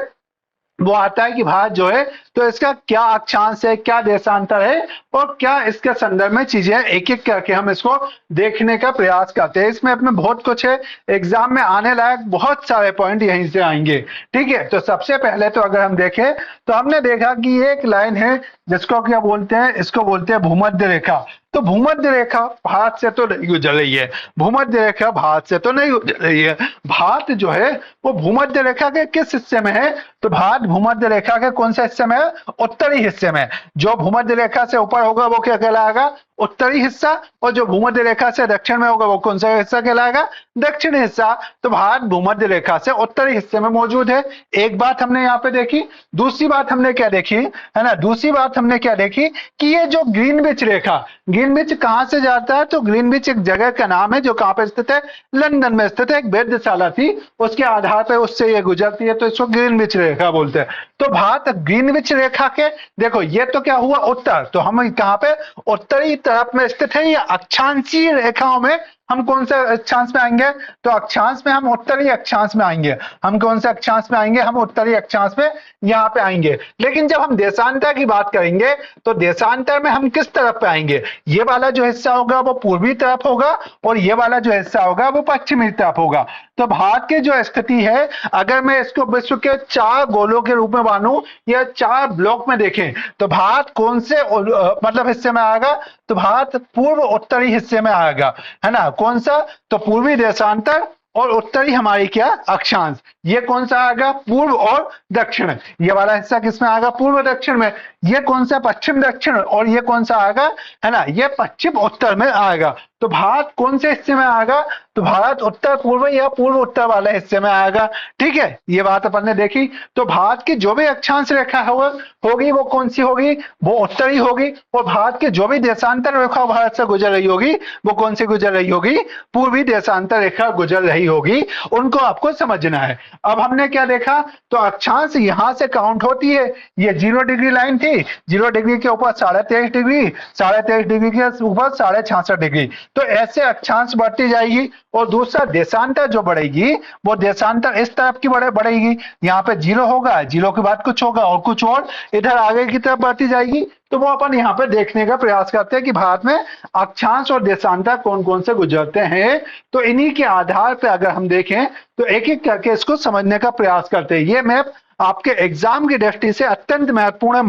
वो आता है कि भारत जो है तो इसका क्या अक्षांश है, क्या देशांतर है, और क्या इसके संदर्भ में चीजें एक एक करके हम इसको देखने का प्रयास करते हैं। इसमें अपने बहुत कुछ है, एग्जाम में आने लायक बहुत सारे पॉइंट यहीं से आएंगे। ठीक है, तो सबसे पहले तो अगर हम देखें तो हमने देखा कि एक लाइन है जिसको क्या बोलते हैं, इसको बोलते हैं भूमध्य रेखा। तो भूमध्य रेखा भारत से तो नहीं गुजर रही है, भूमध्य रेखा भारत से तो नहीं गुजर रही है। भारत जो है वो भूमध्य रेखा के किस हिस्से में है, तो भारत भूमध्य रेखा के कौन से हिस्से में है, उत्तरी हिस्से में। जो भूमध्य रेखा से ऊपर होगा वो क्या कहलाएगा, उत्तरी हिस्सा, और जो भूमध्य रेखा से दक्षिण में होगा वो कौन सा हिस्सा कहलाएगा, दक्षिण हिस्सा। तो भारत भूमध्य रेखा से उत्तरी हिस्से में मौजूद है। एक बात हमने यहाँ पे देखी। दूसरी बात हमने क्या देखी, है ना, दूसरी बात हमने क्या देखी कि ये जो ग्रीनविच रेखा, ग्रीनविच कहां से जाता है, तो ग्रीनविच एक जगह का नाम है जो कहां पे स्थित है, लंदन में स्थित है। एक वेधशाला थी, उसके आधार पर उससे ये गुजरती है, तो इसको ग्रीनविच रेखा बोलते हैं। तो भारत ग्रीनविच रेखा के, देखो ये तो क्या हुआ उत्तर, तो हम कहां पे उत्तरी तरफ में स्थित है। ये अक्षांशीय रेखाओं में हम कौन से अक्षांश में आएंगे, तो अक्षांश में हम उत्तरी अक्षांश में आएंगे। हम कौन से अक्षांश में आएंगे, हम उत्तरी अक्षांश में यहाँ पे आएंगे। लेकिन जब हम देशांतर की बात करेंगे तो देशांतर में हम किस तरफ पे आएंगे, ये वाला जो हिस्सा होगा वो पूर्वी तरफ होगा, और ये वाला जो हिस्सा होगा वो पश्चिमी तरफ होगा। तो भारत की जो स्थिति है, अगर मैं इसको विश्व के 4 गोलों के रूप में मानूं या 4 ब्लॉक में देखें, तो भारत कौन से मतलब हिस्से में आएगा, तो भारत पूर्व उत्तरी हिस्से में आएगा, है ना। कौन सा, तो पूर्वी देशांतर और उत्तरी हमारी क्या अक्षांश। ये कौन सा आएगा, पूर्व और दक्षिण। ये वाला हिस्सा किसमें आएगा, पूर्व दक्षिण में। ये कौन सा, पश्चिम दक्षिण, और ये कौन सा आएगा, है ना, ये पश्चिम उत्तर में आएगा। तो भारत कौन से हिस्से में आएगा, तो भारत उत्तर पूर्व या पूर्व उत्तर वाले हिस्से में आएगा। ठीक है, ये बात अपन ने देखी। तो भारत की जो भी अक्षांश रेखा होगी वो कौन सी होगी, वो उत्तरी होगी, और भारत की जो भी देशांतर रेखा भारत से गुजर रही होगी वो कौन सी गुजर रही होगी, पूर्वी देशांतर रेखा गुजर रही होगी। उनको आपको समझना है। अब हमने क्या देखा, तो अक्षांश यहां से काउंट होती है। ये 0 डिग्री लाइन थी, 0 डिग्री के ऊपर 23.5 डिग्री, 23.5 डिग्री के ऊपर 66.5 डिग्री। तो ऐसे अक्षांश बढ़ती जाएगी। और दूसरा देशांतर जो बढ़ेगी वो देशांतर इस तरफ की बढ़ेगी। यहाँ पे 0 होगा, 0 के बाद कुछ होगा और कुछ और इधर आगे की तरफ बढ़ती जाएगी। तो वो अपन यहाँ पे देखने का प्रयास करते हैं कि भारत में अक्षांश और देशांतर कौन कौन से गुजरते हैं। तो इन्हीं के आधार पर अगर हम देखें तो एक एक करके इसको समझने का प्रयास करते हैं। ये मैप आपके एग्जाम की दृष्टि से अत्यंत महत्वपूर्ण है,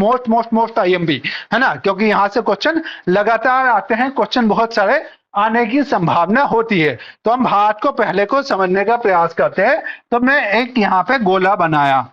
मोस्ट आईएमपी, है ना, क्योंकि यहाँ से क्वेश्चन लगातार आते हैं, क्वेश्चन बहुत सारे आने की संभावना होती है। तो हम भारत को पहले को समझने का प्रयास करते हैं। तो मैं एक यहाँ पे गोला बनाया,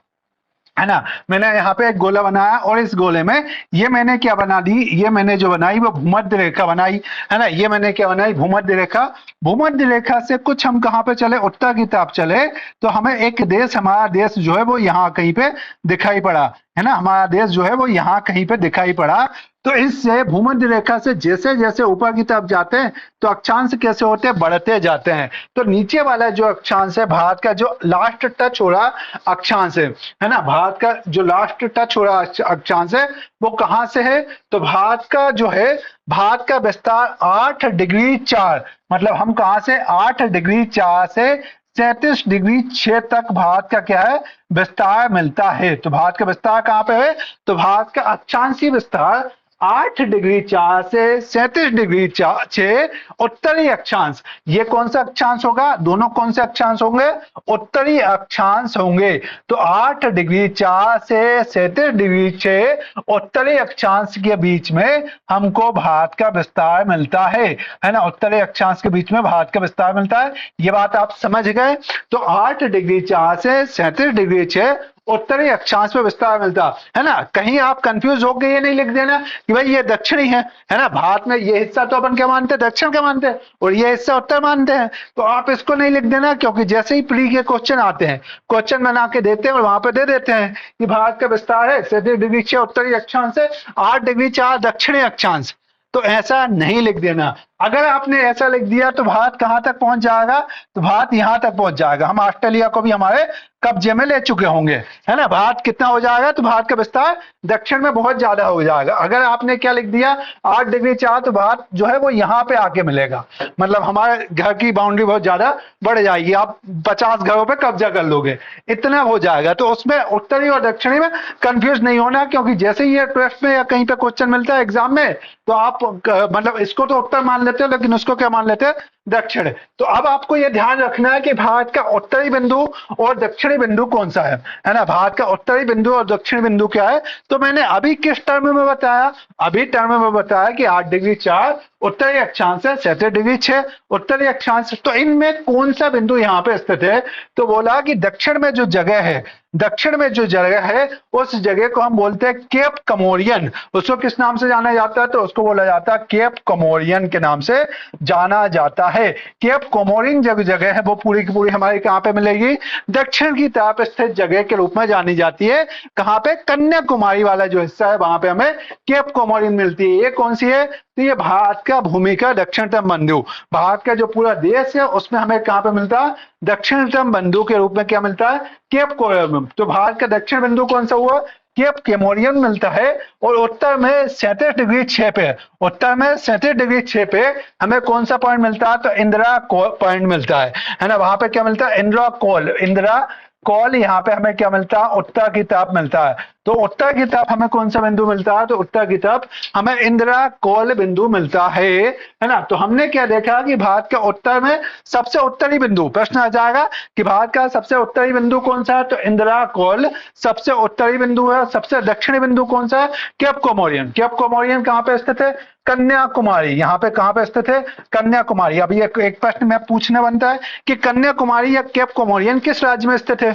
है ना, मैंने यहाँ पे एक गोला बनाया और इस गोले में ये मैंने क्या बना दी, ये मैंने जो बनाई वो भूमध्य रेखा बनाई, है ना, ये मैंने क्या बनाई, भूमध्य रेखा। भूमध्य रेखा से कुछ हम कहाँ पे चले, उत्तर की तरफ चले, तो हमें एक देश, हमारा देश जो है वो यहाँ कहीं पे दिखाई पड़ा, है ना, हमारा देश जो है वो यहाँ कहीं पे दिखाई पड़ा। तो इससे भूमध्य रेखा से जैसे जैसे ऊपर की तरफ जाते हैं तो अक्षांश कैसे होते हैं, बढ़ते जाते हैं। तो नीचे वाला जो अक्षांश है, भारत का जो लास्ट टच हो रहा अक्षांश है ना, भारत का जो लास्ट टच हो रहा अक्षांश है वो कहाँ से है, तो भारत का जो है, भारत का विस्तार 8 डिग्री 4, मतलब हम कहाँ से 8 डिग्री 4 से 37 डिग्री 6 तक भारत का क्या है, विस्तार मिलता है। तो भारत का विस्तार कहाँ पे है, तो भारत का अक्षांशीय विस्तार 8 डिग्री 4 से 37 डिग्री 6 उत्तरी अक्षांश। ये कौन सा अक्षांश होगा, दोनों कौन से अक्षांश होंगे, उत्तरी अक्षांश होंगे। तो 8 डिग्री 4 से 37 डिग्री 6 उत्तरी अक्षांश के बीच में हमको भारत का विस्तार मिलता है ना, उत्तरी अक्षांश के बीच में भारत का विस्तार मिलता है। ये बात आप समझ गए। तो 8 डिग्री 4 से 37 डिग्री 6 उत्तरी अक्षांश में विस्तार मिलता है ना। कहीं आप कंफ्यूज हो गए, ये नहीं लिख देना कि भाई ये दक्षिणी है ना, भारत में ये हिस्सा तो अपन क्या मानते हैं, दक्षिण क्या मानते हैं, और ये हिस्सा उत्तर मानते हैं। तो आप इसको नहीं लिख देना, क्योंकि जैसे ही प्री के क्वेश्चन आते हैं, क्वेश्चन बना के देते हैं और वहां पे दे देते हैं कि भारत का विस्तार है 37 डिग्री 6 उत्तरी अक्षांश से 8 डिग्री 4 दक्षिणी अक्षांश, तो ऐसा नहीं लिख देना। अगर आपने ऐसा लिख दिया तो भारत कहां तक पहुंच जाएगा, तो भारत यहां तक पहुंच जाएगा, हम ऑस्ट्रेलिया को भी हमारे कब्जे में ले चुके होंगे, है ना। भारत कितना हो जाएगा, तो भारत का विस्तार दक्षिण में बहुत ज्यादा हो जाएगा। अगर आपने क्या लिख दिया 8 डिग्री 4, तो भारत जो है वो यहाँ पे आके मिलेगा, मतलब हमारे घर की बाउंड्री बहुत ज्यादा बढ़ जाएगी, आप 50 घरों पे कब्जा कर लोगे, इतना हो जाएगा। तो उसमें उत्तरी और दक्षिणी में कंफ्यूज नहीं होना, क्योंकि जैसे ही ये प्रश्न में या कहीं पे क्वेश्चन मिलता है एग्जाम में, तो आप मतलब इसको तो उत्तर मान लेते हो, लेकिन उसको क्या मान लेते हैं, दक्षिण। तो अब आपको यह ध्यान रखना है कि भारत का उत्तरी बिंदु और दक्षिणी बिंदु कौन सा है ना, भारत का उत्तरी बिंदु और दक्षिणी बिंदु क्या है। तो मैंने अभी किस टर्म में बताया, अभी टर्म में बताया कि 8 डिग्री 4 उत्तरी अक्षांश है, 37 डिग्री 6 उत्तरी अक्षांश। तो इनमें कौन सा बिंदु यहाँ पे स्थित है, तो बोला कि दक्षिण में जो जगह है, दक्षिण में जो जगह है उस जगह को हम बोलते हैं केप कमोरियन। उसको किस नाम से जाना जाता है, तो उसको बोला जाता है केप कमोरियन के नाम से जाना जाता है। केप कमोरियन जगह है वो पूरी की पूरी हमारी कहाँ पे मिलेगी, दक्षिण की तरफ स्थित जगह के रूप में जानी जाती है। कहाँ पे, कन्याकुमारी वाला जो हिस्सा है वहां पे हमें केप कमोरियन मिलती है। ये कौन सी है, तो ये भारत का भूमि का दक्षिणतम बिंदु, भारत का जो पूरा देश है उसमें हमें कहां पे मिलता है, दक्षिणतम बिंदु के रूप में क्या मिलता है, केप कोमोरियन। तो भारत का दक्षिण बिंदु कौन सा हुआ, केप कोमोरियन मिलता है। और उत्तर में 37 डिग्री 6 पे, उत्तर में 37 डिग्री 6 पे हमें कौन सा पॉइंट मिलता है, तो इंदिरा पॉइंट मिलता है ना। वहां पे क्या मिलता है, इंदिरा कॉल यहाँ पे हमें क्या मिलता है, उत्तर की तरफ मिलता है। तो उत्तर की तरफ हमें कौन सा बिंदु मिलता है, तो उत्तर की तरफ हमें इंदिरा कॉल बिंदु मिलता है ना। तो हमने क्या देखा कि भारत के उत्तर में सबसे उत्तरी बिंदु, प्रश्न आ जाएगा कि भारत का सबसे उत्तरी बिंदु कौन सा है, तो इंदिरा कॉल सबसे उत्तरी बिंदु है। सबसे दक्षिणी बिंदु कौन सा है, केप कोमोरियन। केप कोमोरियन कहाँ पे स्थित है, कन्याकुमारी, यहाँ पे कहां पे स्थित है, कन्याकुमारी। अभी एक प्रश्न में पूछना बनता है कि कन्याकुमारी या केप कोमोरियन किस राज्य में स्थित है,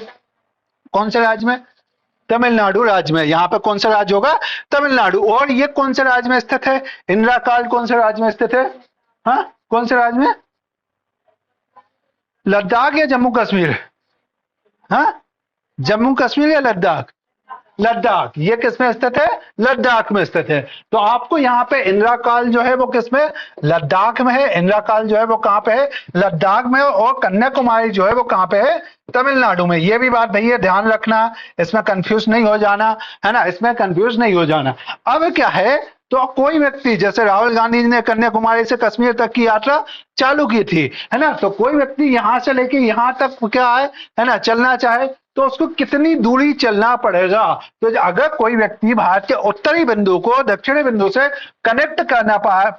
कौन से राज्य में, तमिलनाडु राज्य में। यहाँ पे कौन सा राज्य होगा, तमिलनाडु। और ये कौन से राज्य में स्थित है, इंदिरा काल कौन से राज्य में स्थित है, हाँ कौन से राज्य में, लद्दाख या जम्मू कश्मीर, हाँ जम्मू कश्मीर या लद्दाख, लद्दाख। ये किस में स्थित है, लद्दाख में स्थित है। तो आपको यहाँ पे इंदिरा काल जो है वो किस में, लद्दाख में है। इंदिरा काल जो है वो कहाँ पे है, लद्दाख में। और कन्याकुमारी जो है वो कहाँ पे है, तमिलनाडु में। ये भी बात भैया ध्यान रखना, इसमें कंफ्यूज नहीं हो जाना, है ना, इसमें कंफ्यूज नहीं हो जाना। अब क्या है, तो कोई व्यक्ति, जैसे राहुल गांधी ने कन्याकुमारी से कश्मीर तक की यात्रा चालू की थी, है ना, तो कोई व्यक्ति यहां से लेके यहां तक क्या है ना, चलना चाहे तो उसको कितनी दूरी चलना पड़ेगा। तो अगर कोई व्यक्ति भारत के उत्तरी बिंदु को दक्षिणी बिंदु से कनेक्ट करना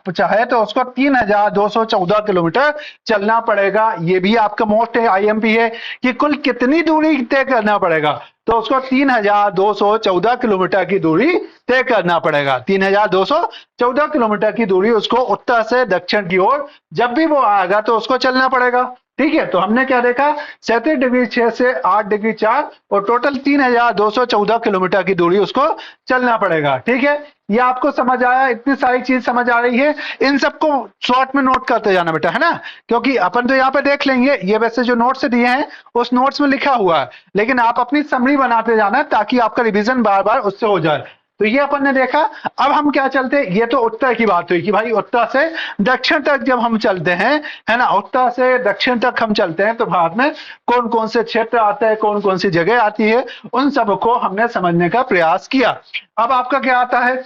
चाहे तो उसको 3214 किलोमीटर चलना पड़ेगा। ये भी आपका मोस्ट आईएमपी है कि कुल कितनी दूरी तय करना पड़ेगा, तो उसको 3214 किलोमीटर की दूरी तय करना पड़ेगा। 3214 किलोमीटर की दूरी उसको उत्तर से दक्षिण की ओर जब भी वो आएगा तो उसको चलना पड़ेगा। ठीक है, तो हमने क्या देखा, 37 डिग्री 6 से 8 डिग्री 4 और टोटल 3214 किलोमीटर की दूरी उसको चलना पड़ेगा। ठीक है, ये आपको समझ आया, इतनी सारी चीज समझ आ रही है। इन सबको शॉर्ट में नोट करते जाना बेटा, है ना, क्योंकि अपन तो यहाँ पे देख लेंगे, ये वैसे जो नोट्स दिए हैं उस नोट्स में लिखा हुआ है, लेकिन आप अपनी समरी बनाते जाना ताकि आपका रिवीजन बार बार उससे हो जाए। तो ये अपन ने देखा। अब हम क्या चलते, ये तो उत्तर की बात हुई कि भाई उत्तर से दक्षिण तक जब हम चलते हैं, है ना, उत्तर से दक्षिण तक हम चलते हैं तो भारत में कौन कौन से क्षेत्र आते हैं, कौन कौन सी जगह आती है, उन सबको हमने समझने का प्रयास किया। अब आपका क्या आता है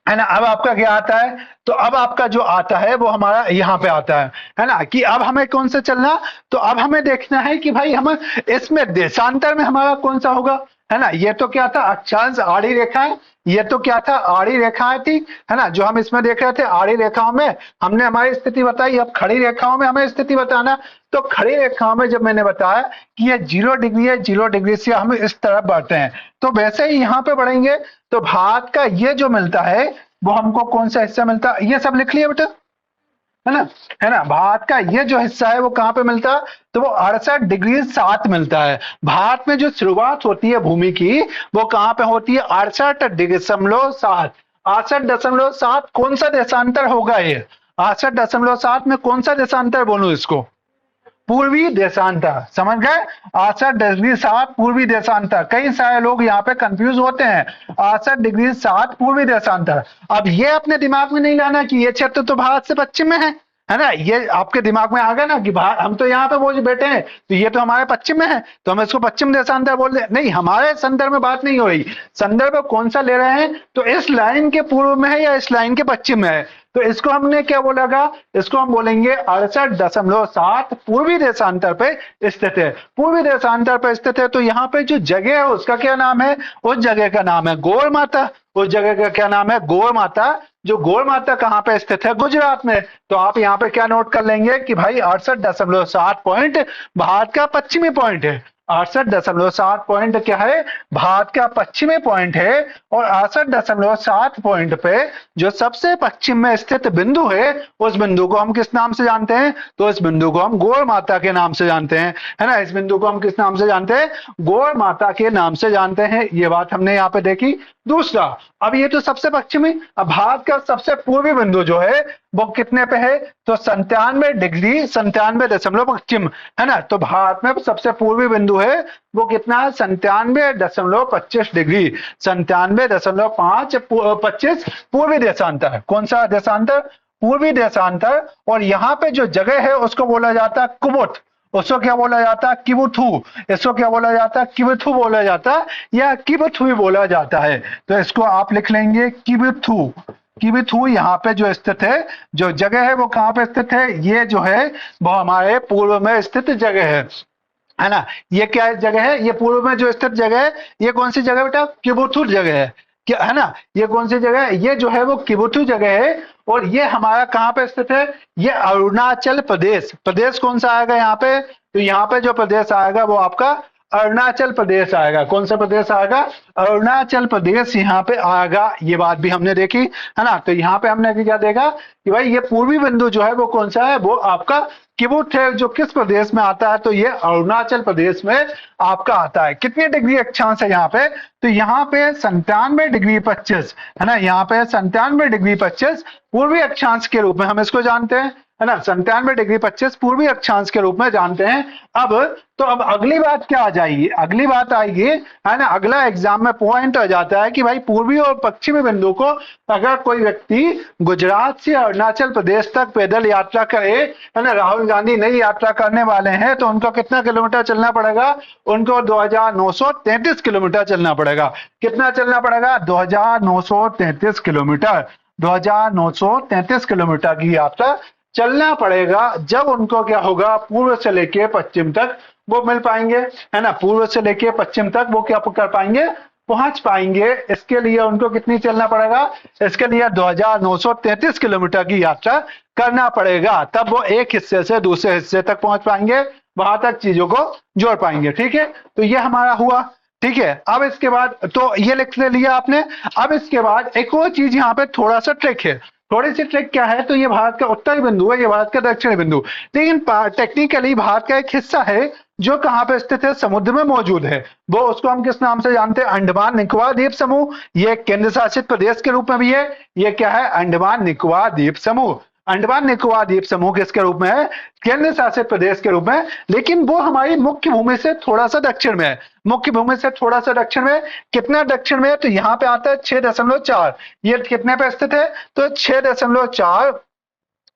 ना, अब आपका क्या आता है, तो अब आपका जो आता है वो हमारा यहाँ पे आता है ना, कि अब हमें कौन से चलना, तो अब हमें देखना है कि भाई हम इसमें देशांतर में हमारा कौन सा होगा, है ना। ये तो क्या था, अक्षांश आड़ी रेखाएं, ये तो क्या था, आड़ी रेखाएं थी, है ना, जो हम इसमें देख रहे थे। आड़ी रेखाओं में हमने हमारी स्थिति बताई, अब खड़ी रेखाओं में हमें स्थिति बताना। तो खड़ी रेखाओं में जब मैंने बताया कि ये 0 डिग्री है, 0 डिग्री से हम इस तरफ बढ़ते हैं, तो वैसे ही यहाँ पे बढ़ेंगे तो भारत का ये जो मिलता है वो हमको कौन सा हिस्सा मिलता है, ये सब लिख लिया बेटा, है ना। भारत का ये जो हिस्सा है वो कहां पे मिलता है, तो वो 68 डिग्री 7 मिलता है। भारत में जो शुरुआत होती है भूमि की वो कहां पे होती है, 68.7। 68.7 कौन सा देशांतर होगा ये, 68.7 में कौन सा देशांतर बोलूं इसको, पूर्वी देशांतर, समझ गए। 68 डिग्री 7 पूर्वी देशांतर। कई सारे लोग यहाँ पे कंफ्यूज होते हैं, 68 डिग्री 7 पूर्वी देशांतर। अब ये अपने दिमाग में नहीं लाना कि ये क्षेत्र तो भारत से पश्चिम में है ना, ये आपके दिमाग में आ गया ना कि हम तो यहाँ पे वो बैठे हैं तो ये तो हमारे पश्चिम में है तो हम इसको पश्चिम देशांतर बोल रहे, नहीं, हमारे संदर्भ में बात नहीं हो रही। संदर्भ कौन सा ले रहे हैं, तो इस लाइन के पूर्व में है या इस लाइन के पश्चिम में है, तो इसको हमने क्या बोला, इसको हम बोलेंगे 68.7 पूर्वी देशांतर पे स्थित है। पूर्वी देशांतर पे स्थित है, तो यहाँ पे जो जगह है उसका क्या नाम है, उस जगह का नाम है गौर माता। उस जगह का क्या नाम है, गौर माता। जो गौर माता कहाँ पे स्थित है, गुजरात में। तो आप यहाँ पे क्या नोट कर लेंगे कि भाई 68.7 पॉइंट भारत का पश्चिमी पॉइंट है। 68.7 पॉइंट क्या है, भारत का पश्चिमी पॉइंट है। और 68.7 पॉइंट पे जो सबसे पश्चिम में स्थित बिंदु है उस बिंदु को हम किस नाम से जानते हैं, तो इस बिंदु को हम गौर माता के नाम से जानते हैं, है ना। इस बिंदु को हम किस नाम से जानते हैं, गौर माता के नाम से जानते हैं। ये बात हमने यहाँ पे देखी। दूसरा, अब ये तो सबसे पश्चिमी, अब भारत का सबसे पूर्वी बिंदु जो है वो कितने पे है, तो 97 डिग्री 97 दशमलव पश्चिम, है ना। तो भारत में सबसे पूर्वी बिंदु है वो कितना है, 97.25 डिग्री, 97.25 पूर्वी देशांतर। कौन सा देशांतर, पूर्वी देशांतर। और यहाँ पे जो जगह है उसको बोला जाता है कुबुत। उसको क्या बोला जाता है, किबुथु। इसको क्या बोला जाता है, किबुथु बोला जाता है या किबुथु भी बोला जाता है। तो इसको आप लिख लेंगे किबुथु। किबुथु यहाँ पे जो स्थित है, जो जगह है वो कहाँ पे स्थित है, ये जो है वो हमारे पूर्व में स्थित जगह है ना। ये क्या जगह है, ये पूर्व में जो स्थित जगह है, ये कौन सी जगह बेटा, किबुथु जगह है, क्या है ना। ये कौन सी जगह है, ये जो है वो किबुथु जगह है। और ये हमारा कहाँ पे स्थित है, ये अरुणाचल प्रदेश। प्रदेश कौन सा आएगा यहाँ पे, तो यहाँ पे जो प्रदेश आएगा वो आपका अरुणाचल प्रदेश आएगा। कौन सा प्रदेश आएगा, अरुणाचल प्रदेश यहाँ पे आएगा। ये बात भी हमने देखी, है ना। तो यहाँ पे हमने क्या देखा कि भाई ये पूर्वी बिंदु जो है वो कौन सा है, वो आपका किबुथ है, जो किस प्रदेश में आता है, तो ये अरुणाचल प्रदेश में आपका आता है। कितनी डिग्री अक्षांश है यहाँ पे, तो यहाँ पे 97 डिग्री 25, है ना। यहाँ पे 97 डिग्री 25 पूर्वी अक्षांश के रूप में हम इसको जानते हैं, है ना। 97 डिग्री 25 पूर्वी अक्षांश के रूप में जानते हैं। अब अगली बात क्या आ जाएगी, अगली बात आएगी, है ना, अगला एग्जाम में पॉइंट आ जाता है कि भाई पूर्वी और पश्चिमी बिंदु को अगर कोई व्यक्ति गुजरात से अरुणाचल प्रदेश तक पैदल यात्रा करे, है ना, राहुल गांधी नई यात्रा करने वाले हैं, तो उनको कितना किलोमीटर चलना पड़ेगा, उनको 2933 किलोमीटर चलना पड़ेगा। कितना चलना पड़ेगा, 2933 किलोमीटर। 2933 किलोमीटर की यात्रा चलना पड़ेगा जब उनको क्या होगा, पूर्व से लेके पश्चिम तक वो मिल पाएंगे, है ना, पूर्व से लेके पश्चिम तक वो क्या कर पाएंगे, पहुंच पाएंगे। इसके लिए उनको कितनी चलना पड़ेगा, इसके लिए 2933 किलोमीटर की यात्रा करना पड़ेगा, तब वो एक हिस्से से दूसरे हिस्से तक पहुंच पाएंगे, वहां तक चीजों को जोड़ पाएंगे। ठीक है, तो ये हमारा हुआ। ठीक है, अब इसके बाद तो ये लिख लिया आपने। अब इसके बाद एक और चीज यहाँ पे थोड़ा सा ट्रिक है, थोड़ी सी ट्रिक क्या है, तो ये भारत का उत्तरी बिंदु है, ये भारत का दक्षिणी बिंदु, लेकिन टेक्निकली भारत का एक हिस्सा है जो कहाँ पे स्थित है, समुद्र में मौजूद है। वो उसको हम किस नाम से जानते हैं, अंडमान निकोबार द्वीप समूह। ये केंद्र शासित प्रदेश के रूप में भी है। ये क्या है, अंडमान निकोबार द्वीप समूह। अंडमान निकोबार द्वीप समूह किसके रूप में है, केंद्र शासित प्रदेश के रूप में, लेकिन वो हमारी मुख्य भूमि से थोड़ा सा दक्षिण में है। मुख्य भूमि से थोड़ा सा दक्षिण में, कितना दक्षिण में है, तो यहाँ पे आता है 6.4। ये कितने पे स्थित है, तो 6.4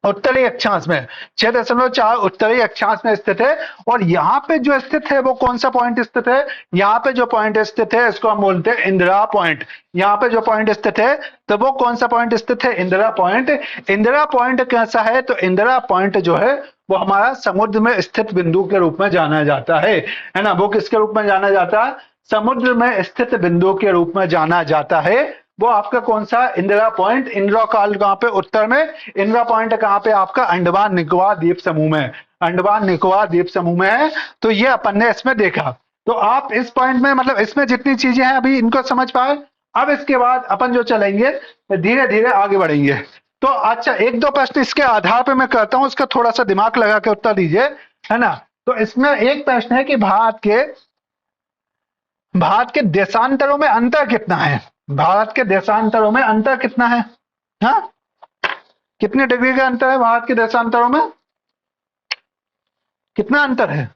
उत्तरी अक्षांश में, 6.4 उत्तरी अक्षांश में स्थित है। और यहाँ पे जो स्थित है वो कौन सा पॉइंट स्थित है, यहाँ पे जो पॉइंट स्थित है इसको हम बोलते हैं इंदिरा पॉइंट। यहाँ पे जो पॉइंट स्थित है तो वो कौन सा पॉइंट स्थित है, इंदिरा पॉइंट। इंदिरा पॉइंट कैसा है, तो इंदिरा पॉइंट जो है वो हमारा समुद्र में स्थित बिंदु के रूप में जाना जाता है ना। वो किसके रूप में जाना जाता है, समुद्र में स्थित बिंदु के रूप में जाना जाता है। वो आपका कौन सा, इंदिरा पॉइंट। इंदिरा काल कहाँ पे, उत्तर में। इंदिरा पॉइंट कहाँ पे आपका, अंडमान निकोबार द्वीप समूह में, अंडमान निकोबार द्वीप समूह में है। तो ये अपन ने इसमें देखा। तो आप इस पॉइंट में मतलब इसमें जितनी चीजें हैं अभी इनको समझ पाए। अब इसके बाद अपन जो चलेंगे धीरे धीरे आगे बढ़ेंगे। तो अच्छा, एक दो प्रश्न इसके आधार पे मैं करता हूं, इसका थोड़ा सा दिमाग लगा के उत्तर दीजिए, है ना। तो इसमें एक प्रश्न है कि भारत के देशांतरों में अंतर कितना है, भारत के देशांतरों में अंतर कितना है, हाँ, कितने डिग्री का अंतर है भारत के देशांतरों में, कितना अंतर है,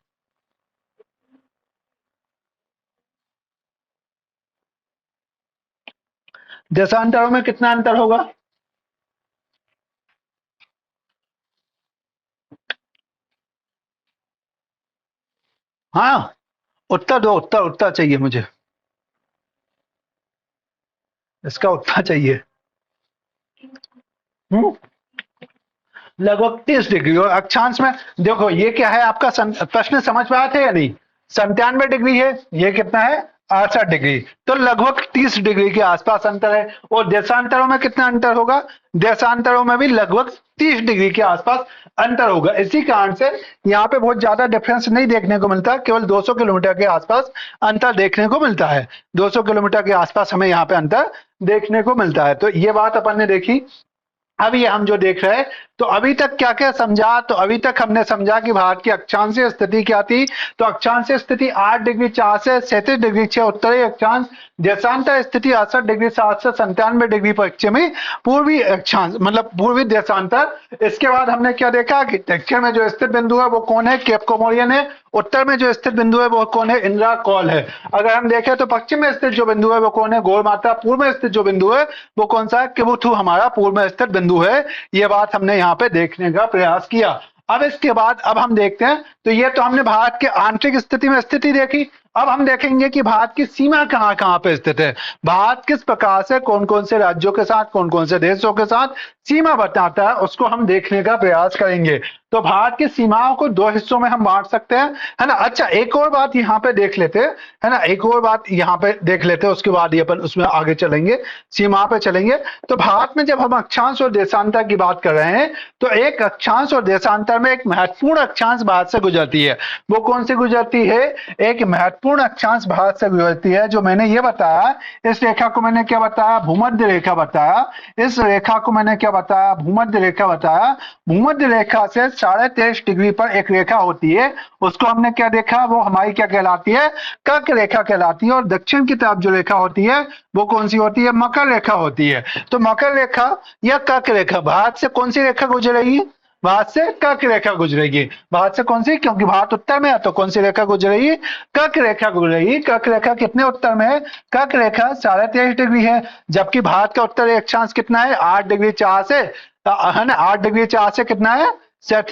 देशांतरों में कितना अंतर होगा। हाँ, उत्तर दो, उत्तर उत्तर चाहिए मुझे, इसका उत्तर चाहिए। हम्म, लगभग 30 डिग्री। और अक्षांश में देखो ये क्या है आपका, प्रश्न समझ में आया था या नहीं, 97 डिग्री है, ये कितना है 68 डिग्री, तो लगभग 30 डिग्री के आसपास अंतर है। और देशांतरों में कितना अंतर होगा, देशांतरों में भी लगभग 30 डिग्री के आसपास अंतर होगा। इसी कारण से यहाँ पे बहुत ज्यादा डिफरेंस नहीं देखने को मिलता, केवल 200 किलोमीटर के आसपास अंतर देखने को मिलता है, 200 किलोमीटर के आसपास हमें यहाँ पे अंतर देखने को मिलता है। तो ये बात अपन ने देखी। अब ये हम जो देख रहे हैं, तो अभी तक क्या क्या समझा, तो अभी तक हमने समझा कि भारत की अक्षांशीय स्थिति क्या थी। तो अक्षांशीय स्थिति 8 डिग्री 4 से 37 डिग्री 6 उत्तरी अक्षांश, देशांतर स्थिति 68 डिग्री 7 से 97 डिग्री पश्चिमी पूर्वी अक्षांश, मतलब पूर्वी देशांतर। इसके बाद हमने क्या देखा कि दक्षिण में जो स्थित बिंदु है वो कौन है, केप कोमोरियन है। उत्तर में जो स्थित बिंदु है वो कौन है, इंदिरा कॉल है। अगर हम देखें तो पश्चिम में स्थित जो बिंदु है वो कौन है, गौर माता। पूर्व में स्थित जो बिंदु है वो कौन सा है, किबुथु हमारा पूर्व में स्थित बिंदु है। ये बात हमने यहाँ पे देखने का प्रयास किया। अब इसके बाद अब हम देखते हैं, तो ये तो हमने भारत के आंतरिक स्थिति में स्थिति देखी। अब हम देखेंगे कि भारत की सीमा कहाँ कहाँ पे स्थित है, भारत किस प्रकार से कौन कौन से राज्यों के साथ, कौन कौन से देशों के साथ सीमा बताता है, उसको हम देखने का प्रयास करेंगे। तो भारत की सीमाओं को दो हिस्सों में हम बांट सकते हैं, है ना। अच्छा, एक और बात यहाँ पे देख लेते हैं, है ना, एक और बात यहाँ पे देख लेते हैं, उसके बाद ये अपन उसमें आगे चलेंगे, सीमा पे चलेंगे। तो भारत में जब हम अक्षांश और देशांतर की बात कर रहे हैं, तो एक अक्षांश और देशांतर में एक महत्वपूर्ण अक्षांश भारत से गुजरती है। वो कौन सी गुजरती है, एक महत्वपूर्ण अक्षांश भारत से गुजरती है, जो मैंने ये बताया, इस रेखा को मैंने क्या बताया, भूमध्य रेखा बताया। इस रेखा को मैंने क्या बताया, भूमध्य रेखा बताया। भूमध्य रेखा से 23.5 डिग्री पर एक रेखा होती है, उसको हमने क्या देखा, वो हमारी क्या कहलाती है, कर्क रेखा कहलाती है। और दक्षिण की तरफ जो रेखा होती है वो कौन सी होती है, मकर रेखा होती है। तो मकर रेखा या कर्क रेखा, भारत से कौन सी रेखा गुजरेगी, भारत से कर्क रेखा गुजरेगी। भारत से कौन सी, क्योंकि भारत उत्तर में है तो कौन सी रेखा गुजरेगी, कर्क रेखा गुजरेगी। कर्क रेखा कितने उत्तर में है, कर्क रेखा 23.5 डिग्री है, जबकि भारत का उत्तरी अक्षांश कितना है, 8 डिग्री 4 से, है ना, 8 डिग्री 4 से कितना है, सेट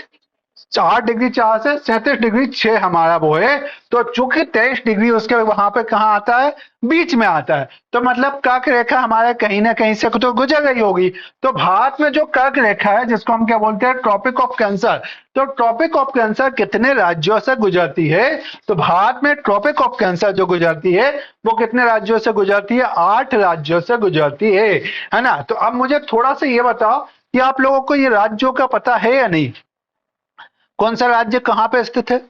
8 डिग्री 4 से 37 डिग्री 6 हमारा वो है, तो चूंकि 23 डिग्री उसके वहां पे कहाँ आता है, बीच में आता है, तो मतलब कर्क रेखा हमारे कहीं ना कहीं से तो गुजर गई होगी। तो भारत में जो कर्क रेखा है जिसको हम क्या बोलते हैं, ट्रॉपिक ऑफ कैंसर, तो ट्रॉपिक ऑफ कैंसर कितने राज्यों से गुजरती है, तो भारत में ट्रॉपिक ऑफ कैंसर जो गुजरती है वो कितने राज्यों से गुजरती है, 8 राज्यों से गुजरती है ना। तो अब मुझे थोड़ा सा ये बताओ कि आप लोगों को ये राज्यों का पता है या नहीं, कौन सा राज्य कहाँ पे स्थित है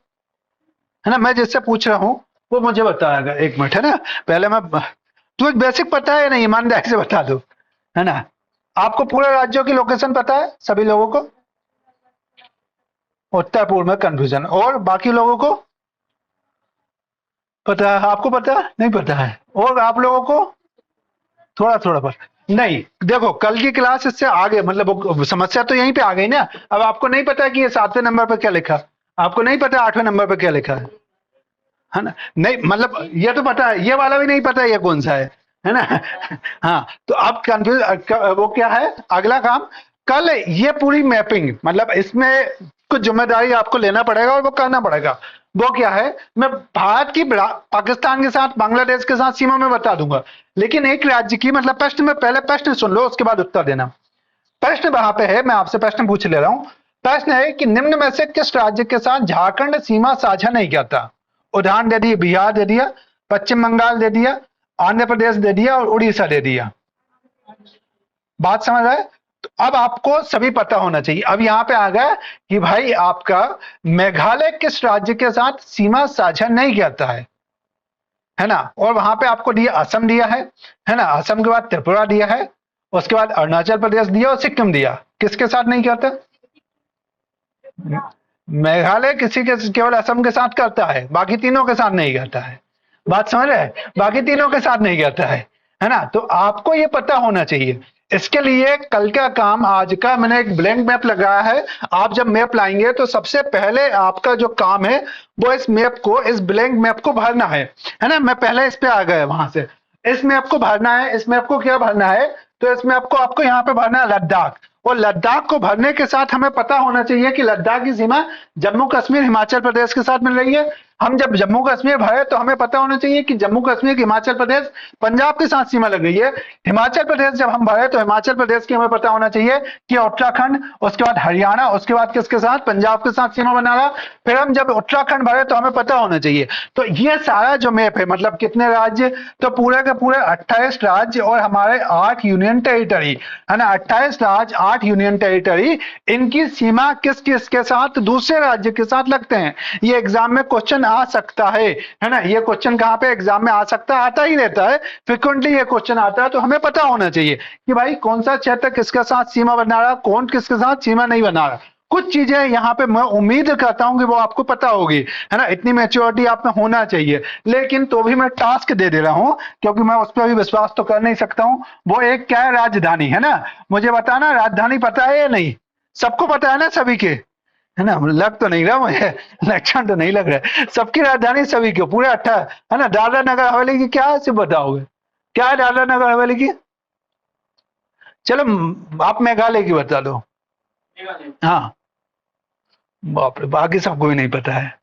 ना, मैं जिससे पूछ रहा हूँ वो मुझे बताएगा, एक मिनट, है ना। पहले मैं, तुम्हें बेसिक पता है या नहीं, ईमानदारी से बता दो, है ना। आपको पूरे राज्यों की लोकेशन पता है सभी लोगों को, उत्तर पूर्व में कंफ्यूजन, और बाकी लोगों को पता है, आपको पता है नहीं पता है, और आप लोगों को थोड़ा थोड़ा पर नहीं। देखो कल की क्लास इससे आगे, मतलब समस्या तो यहीं पे आ गई ना। अब आपको नहीं पता है कि ये 7वें नंबर पे क्या लिखा, आपको नहीं पता 8वें नंबर पे क्या लिखा है ना। नहीं मतलब ये तो पता है, ये वाला भी नहीं पता ये कौन सा है ना। हाँ, तो अब कंफ्यूज, वो क्या है अगला काम, कल ये पूरी मैपिंग, मतलब इसमें कुछ जिम्मेदारी आपको लेना पड़ेगा और वो करना पड़ेगा। वो क्या है, मैं भारत की पाकिस्तान के साथ बांग्लादेश के साथ सीमा में बता दूंगा, लेकिन एक राज्य की, मतलब प्रश्न में, पहले प्रश्न सुन लो उसके बाद उत्तर देना। प्रश्न वहां पे है, मैं आपसे प्रश्न पूछ ले रहा हूं। प्रश्न है कि निम्न में से किस राज्य के साथ झारखंड सीमा साझा नहीं करता। उदाहरण दे दिए, बिहार दे दिया, पश्चिम बंगाल दे दिया, आंध्र प्रदेश दे दिया और उड़ीसा दे दिया। बात समझ आए, तो अब आपको सभी पता होना चाहिए। अब यहाँ पे आ गया कि भाई आपका मेघालय किस राज्य के साथ सीमा साझा नहीं करता है ना। और वहां पे आपको दिया असम दिया है ना, असम के बाद त्रिपुरा दिया है, उसके बाद अरुणाचल प्रदेश दिया और सिक्किम दिया। किसके साथ नहीं करता, मेघालय किसी के, केवल असम के साथ करता है, बाकी तीनों के साथ नहीं करता है। बात समझ रहे, बाकी तीनों के साथ नहीं करता है ना। तो आपको ये पता होना चाहिए। इसके लिए कल का काम, आज का मैंने एक ब्लैंक मैप लगाया है। आप जब मैप लाएंगे तो सबसे पहले आपका जो काम है वो इस मैप को, इस ब्लैंक मैप को भरना है ना। मैं पहले इस पे आ गया वहां से, इस मैप को भरना है। इस मैप को क्या भरना है, तो इस मैप को आपको यहाँ पे भरना है लद्दाख। और लद्दाख को भरने के साथ हमें पता होना चाहिए कि लद्दाख की सीमा जम्मू कश्मीर हिमाचल प्रदेश के साथ मिल रही है। हम जब जम्मू कश्मीर भरे तो हमें पता होना चाहिए कि जम्मू कश्मीर हिमाचल प्रदेश पंजाब के साथ सीमा लग गई है। हिमाचल प्रदेश जब हम भरे तो हिमाचल प्रदेश की हमें पता होना चाहिए कि उत्तराखंड, उसके बाद हरियाणा, उसके बाद किसके साथ, पंजाब के साथ सीमा बना रहा। फिर हम जब उत्तराखंड भरे तो हमें पता होना चाहिए। तो ये सारा जो मैप है, मतलब कितने राज्य, तो पूरे के पूरे 28 राज्य और हमारे 8 यूनियन टेरिटरी, है ना। 28 राज्य, 8 यूनियन टेरिटरी, इनकी सीमा किस किस के साथ, दूसरे राज्य के साथ लगते हैं। ये एग्जाम में क्वेश्चन आ सकता है ना। ये क्वेश्चन कहाँ पे एग्जाम में आ सकता है, आता ही रहता है, फ्रिक्वेंटली ये क्वेश्चन आता है। तो हमें पता होना चाहिए कि भाई कौन सा क्षेत्र किसके साथ सीमा बना रहा, कौन किसके साथ सीमा नहीं बना रहा। कुछ चीजें यहाँ पे मैं उम्मीद करता हूँ कि वो आपको पता होगी, है ना। इतनी मैच्योरिटी आप में होना चाहिए। लेकिन तो भी मैं टास्क दे दे रहा हूँ, क्योंकि मैं उस पर भी विश्वास तो कर नहीं सकता हूँ। वो एक क्या है, राजधानी, है ना। मुझे बताना राजधानी पता है या नहीं, सबको पता है ना, सभी के, है ना। लग तो नहीं रहा मुझे, लक्षण तो नहीं लग रहा है। सबकी राजधानी सभी की पूरे 18, है ना। दादरा नगर हवेली की क्या है, सिर्फ बताओगे क्या है दादरा नगर हवेली की। चलो आप मेघालय की बता दो। हाँ, बाप रे, बाकी सबको भी नहीं पता है।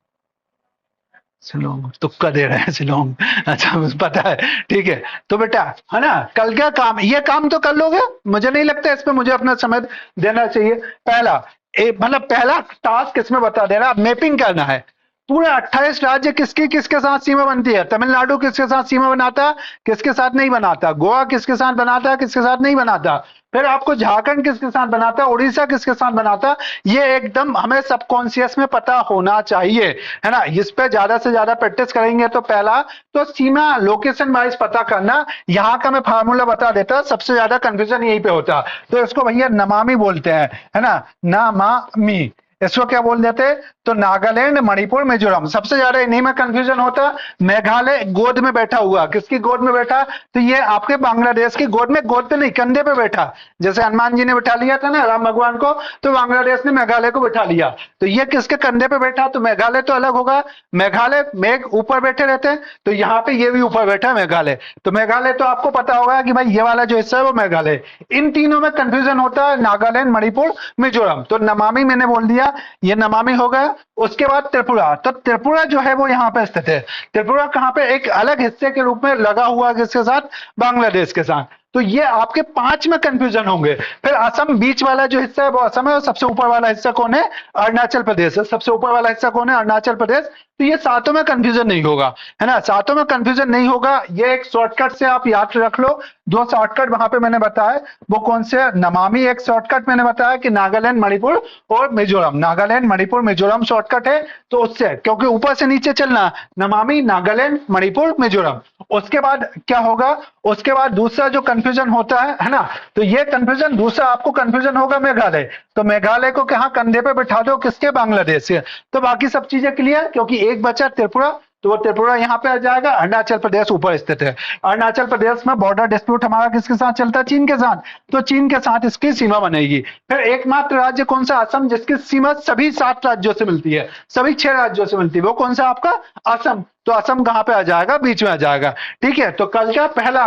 शिलोंग तुक्का दे रहे हैं, शिलोंग, अच्छा पता है, ठीक है। तो बेटा, है ना, कल क्या काम, ये काम तो कर लोगे, मुझे नहीं लगता इस पे मुझे अपना समय देना चाहिए। पहला मतलब पहला टास्क इसमें बता देना, मैपिंग करना है। पूरे 28 राज्य किसकी किसके साथ सीमा बनती है। तमिलनाडु किसके साथ सीमा बनाता, किसके साथ नहीं बनाता। गोवा किसके साथ बनाता, किसके साथ नहीं बनाता। फिर आपको झारखंड किसके साथ बनाता, उड़ीसा किसके साथ बनाता। ये एकदम हमें सबकॉन्शियस में पता होना चाहिए, है ना। इस पे ज्यादा से ज्यादा प्रैक्टिस करेंगे। तो पहला तो सीमा लोकेशन वाइज पता करना। यहाँ का मैं फार्मूला बता देता, सबसे ज्यादा कंफ्यूजन यहीं पे होता। तो इसको भैया नमामि बोलते हैं, है ना, नमामि। इसको क्या बोल देते, तो नागालैंड, मणिपुर, मिजोरम। सबसे ज्यादा इन्हीं में कंफ्यूजन होता। मेघालय गोद में बैठा हुआ, किसकी गोद में बैठा, तो ये आपके बांग्लादेश की गोद में, गोद पे नहीं कंधे पे बैठा। जैसे हनुमान जी ने बैठा लिया था ना राम भगवान को, तो बांग्लादेश ने मेघालय को बैठा लिया। तो ये किसके कंधे पे बैठा, तो मेघालय तो अलग होगा। मेघालय मेघ ऊपर बैठे रहते हैं, तो यहाँ पे ये भी ऊपर बैठा है मेघालय। तो मेघालय तो आपको पता होगा कि भाई ये वाला जो हिस्सा है वो मेघालय। इन तीनों में कंफ्यूजन होता है, नागालैंड, मणिपुर, मिजोरम। तो नमामि मैंने बोल दिया गया, ये नमामि हो गया। उसके बाद त्रिपुरा, तो त्रिपुरा जो है वो यहाँ पे स्थित है। त्रिपुरा कहाँ पे, एक अलग हिस्से के रूप में लगा हुआ है किसके साथ, बांग्लादेश के साथ। तो ये आपके 5 में कंफ्यूजन होंगे। फिर असम, बीच वाला जो हिस्सा है वो असम है, और सबसे ऊपर वाला हिस्सा कौन है, अरुणाचल प्रदेश है। सबसे ऊपर वाला हिस्सा कौन है, अरुणाचल प्रदेश। तो ये सातों में कंफ्यूजन नहीं होगा, है ना, सातों में कंफ्यूजन नहीं होगा। ये एक शॉर्टकट से आप याद रख लो, 2 शॉर्टकट वहां पे मैंने बताया, वो कौन से, नमामि एक शॉर्टकट मैंने बताया कि नागालैंड, मणिपुर और मिजोरम, नागालैंड, मणिपुर, मिजोरम शॉर्टकट है। तो उससे, क्योंकि ऊपर से नीचे चलना, नमामि, नागालैंड, मणिपुर, मिजोरम। उसके बाद क्या होगा, उसके बाद दूसरा जो कंफ्यूजन होता है ना, तो ये कंफ्यूजन, दूसरा आपको कंफ्यूजन होगा मेघालय। तो मेघालय को कहां, कंधे पे बिठा दो, किसके, बांग्लादेश के। तो बाकी सब चीजें क्लियर, क्योंकि एक बचा त्रिपुरा, तो वो त्रिपुरा यहाँ पे आ जाएगा। अरुणाचल प्रदेश ऊपर स्थित है। अरुणाचल प्रदेश में बॉर्डर डिस्प्यूट हमारा किसके साथ चलता है, चीन के साथ। तो चीन के साथ इसकी सीमा बनेगी। फिर एकमात्र राज्य कौन सा, असम, जिसकी सीमा सभी 7 राज्यों से मिलती है, सभी 6 राज्यों से मिलती है। वो कौन सा आपका, असम। तो असम कहां पे आ जाएगा, बीच में आ जाएगा। ठीक है, तो कल का पहला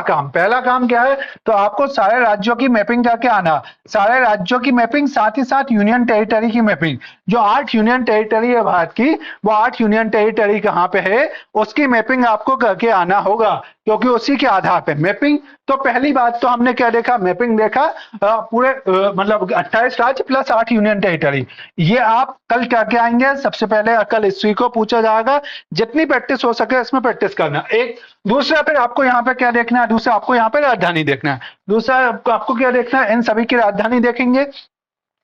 काम क्या है, तो आपको सारे राज्यों की मैपिंग करके आना, सारे राज्यों की मैपिंग, साथ ही साथ यूनियन टेरिटरी की मैपिंग। जो 8 यूनियन टेरिटरी है भारत की, वो 8 यूनियन टेरिटरी कहां पे है, उसकी मैपिंग आपको करके आना होगा, क्योंकि उसी के आधार पे मैपिंग। तो पहली बात तो हमने क्या देखा, मैपिंग देखा, पूरे मतलब 28 राज्य प्लस 8 यूनियन टेरिटरी। ये आप कल क्या क्या आएंगे, सबसे पहले कल हिस्ट्री को पूछा जाएगा, जितनी प्रैक्टिस हो सके इसमें प्रैक्टिस करना। एक दूसरा, फिर आपको यहाँ पे क्या देखना है, दूसरा आपको यहाँ पे राजधानी देखना है। दूसरा आपको क्या देखना है, इन सभी की राजधानी देखेंगे,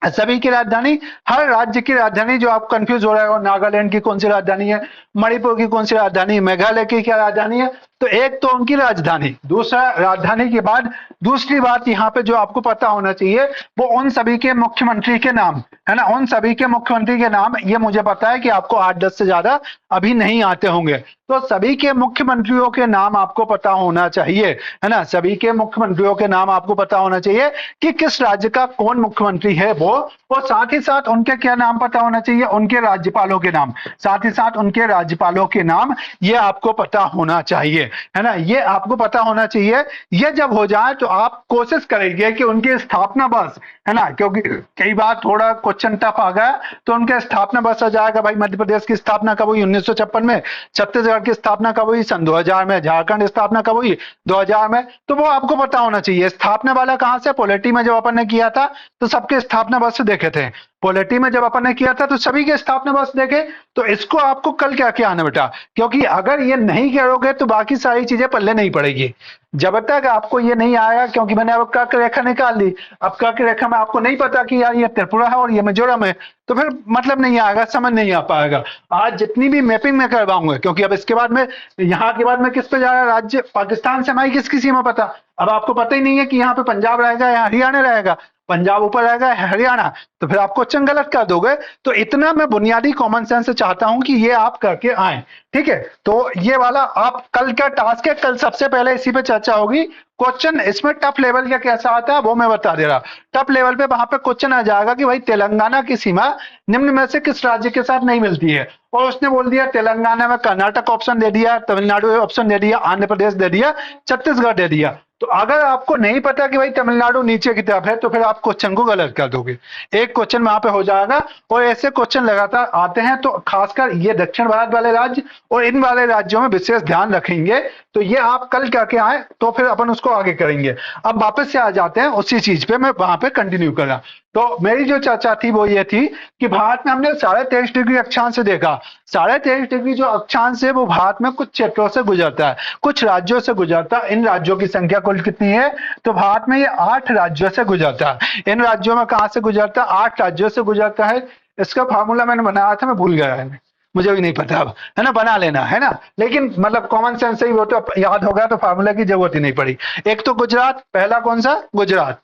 सभी की राजधानी, हर राज्य की राजधानी। जो आप कंफ्यूज हो रहे हो, नागालैंड की कौन सी राजधानी है, मणिपुर की कौन सी राजधानी है, मेघालय की क्या राजधानी है, तो एक तो उनकी राजधानी, दूसरा राजधानी के बाद दूसरी बात यहाँ पे जो आपको पता होना चाहिए, वो उन सभी के मुख्यमंत्री के नाम, है ना, उन सभी के मुख्यमंत्री के नाम। ये मुझे पता है कि आपको 8-10 से ज्यादा अभी नहीं आते होंगे, तो सभी के मुख्यमंत्रियों के नाम आपको पता होना चाहिए, है ना, सभी के मुख्यमंत्रियों के नाम आपको पता होना चाहिए कि किस राज्य का कौन मुख्यमंत्री है वो। और साथ ही साथ उनके क्या नाम पता होना चाहिए, उनके राज्यपालों के नाम, साथ ही साथ उनके राज्यपालों के नाम, ये आपको पता होना चाहिए, है ना, ये आपको पता होना चाहिए। ये जब हो जाए तो आप कोशिश करेंगे कि उनकी स्थापना वर्ष, है ना, क्योंकि कई बार थोड़ा क्वेश्चन टफ आ गया, तो उनके स्थापना वर्ष आ जाएगा। भाई मध्य प्रदेश की स्थापना कब हुई, 1956 में। छत्तीसगढ़ की स्थापना कब हुई, सन 2000 में। झारखंड स्थापना कब हुई, 2000 में। तो वो आपको पता होना चाहिए। स्थापना वाला कहां से, पॉलिटी में जब अपन ने किया था तो सबके स्थापना वर्ष देखे थे, पॉलिटी में जब अपन ने किया था तो सभी के स्थापना वर्ष देखे। तो इसको आपको कल क्या क्या आना बेटा, क्योंकि अगर ये नहीं करोगे तो बाकी सारी चीजें पल्ले नहीं पड़ेगी। जब तक आपको ये नहीं आया, क्योंकि मैंने अब कर्क रेखा निकाल ली, अब कर्क रेखा में आपको नहीं पता कि यार ये त्रिपुरा है और ये मिजोरम है, तो फिर मतलब नहीं आएगा, समझ नहीं आ पाएगा। आज जितनी भी मैपिंग में करवाऊंगा, क्योंकि अब इसके बाद में, यहाँ के बाद में किस पे जा रहा है, राज्य पाकिस्तान से हमारी किसकी सीमा पता, अब आपको पता ही नहीं है कि यहाँ पे पंजाब रहेगा या हरियाणा रहेगा, पंजाब ऊपर रहेगा हरियाणा, तो फिर आप क्वेश्चन गलत कर दोगे। तो इतना मैं बुनियादी कॉमन सेंस से चाहता हूं कि ये आप करके आए, ठीक है। तो ये वाला आप कल का टास्क है, कल सबसे पहले इसी पे चर्चा होगी। क्वेश्चन इसमें टफ लेवल का कैसा आता है वो मैं बता दे रहा। टफ लेवल पे वहां पे क्वेश्चन आ जाएगा कि भाई तेलंगाना की सीमा निम्न में से किस राज्य के साथ नहीं मिलती है, और उसने बोल दिया तेलंगाना में कर्नाटक ऑप्शन दे दिया, तमिलनाडु ऑप्शन दे दिया, आंध्र प्रदेश दे दिया, छत्तीसगढ़ दे दिया। तो अगर आपको नहीं पता कि भाई तमिलनाडु नीचे की तरफ है, तो फिर आप क्वेश्चन को गलत कर दोगे। एक क्वेश्चन वहां पे हो जाएगा, और ऐसे क्वेश्चन लगातार आते हैं। तो खासकर ये दक्षिण भारत वाले राज्य और इन वाले राज्यों में विशेष ध्यान रखेंगे। तो ये आप कल करके आए तो फिर अपन उसको आगे करेंगे। अब वापस से आ जाते हैं उसी चीज पे, मैं वहां पे कंटिन्यू कर रहा। तो मेरी जो चर्चा थी वो ये थी कि भारत में हमने 23.5 डिग्री अक्षांश से देखा। 23.5 डिग्री जो अक्षांश है वो भारत में कुछ क्षेत्रों से गुजरता है, कुछ राज्यों से गुजरता है। इन राज्यों की संख्या कुल कितनी है, तो भारत में ये 8 राज्यों से गुजरता है। इन राज्यों में कहां से गुजरता है, 8 राज्यों से गुजरता है। इसका फार्मूला मैंने बनाया था, मैं भूल गया है, मुझे भी नहीं पता अब, है ना, बना लेना, है ना, लेकिन मतलब कॉमन सेंस से ही वो तो याद हो गया, तो फार्मूला की जरूरत ही नहीं पड़ी। एक तो गुजरात, पहला कौन सा, गुजरात।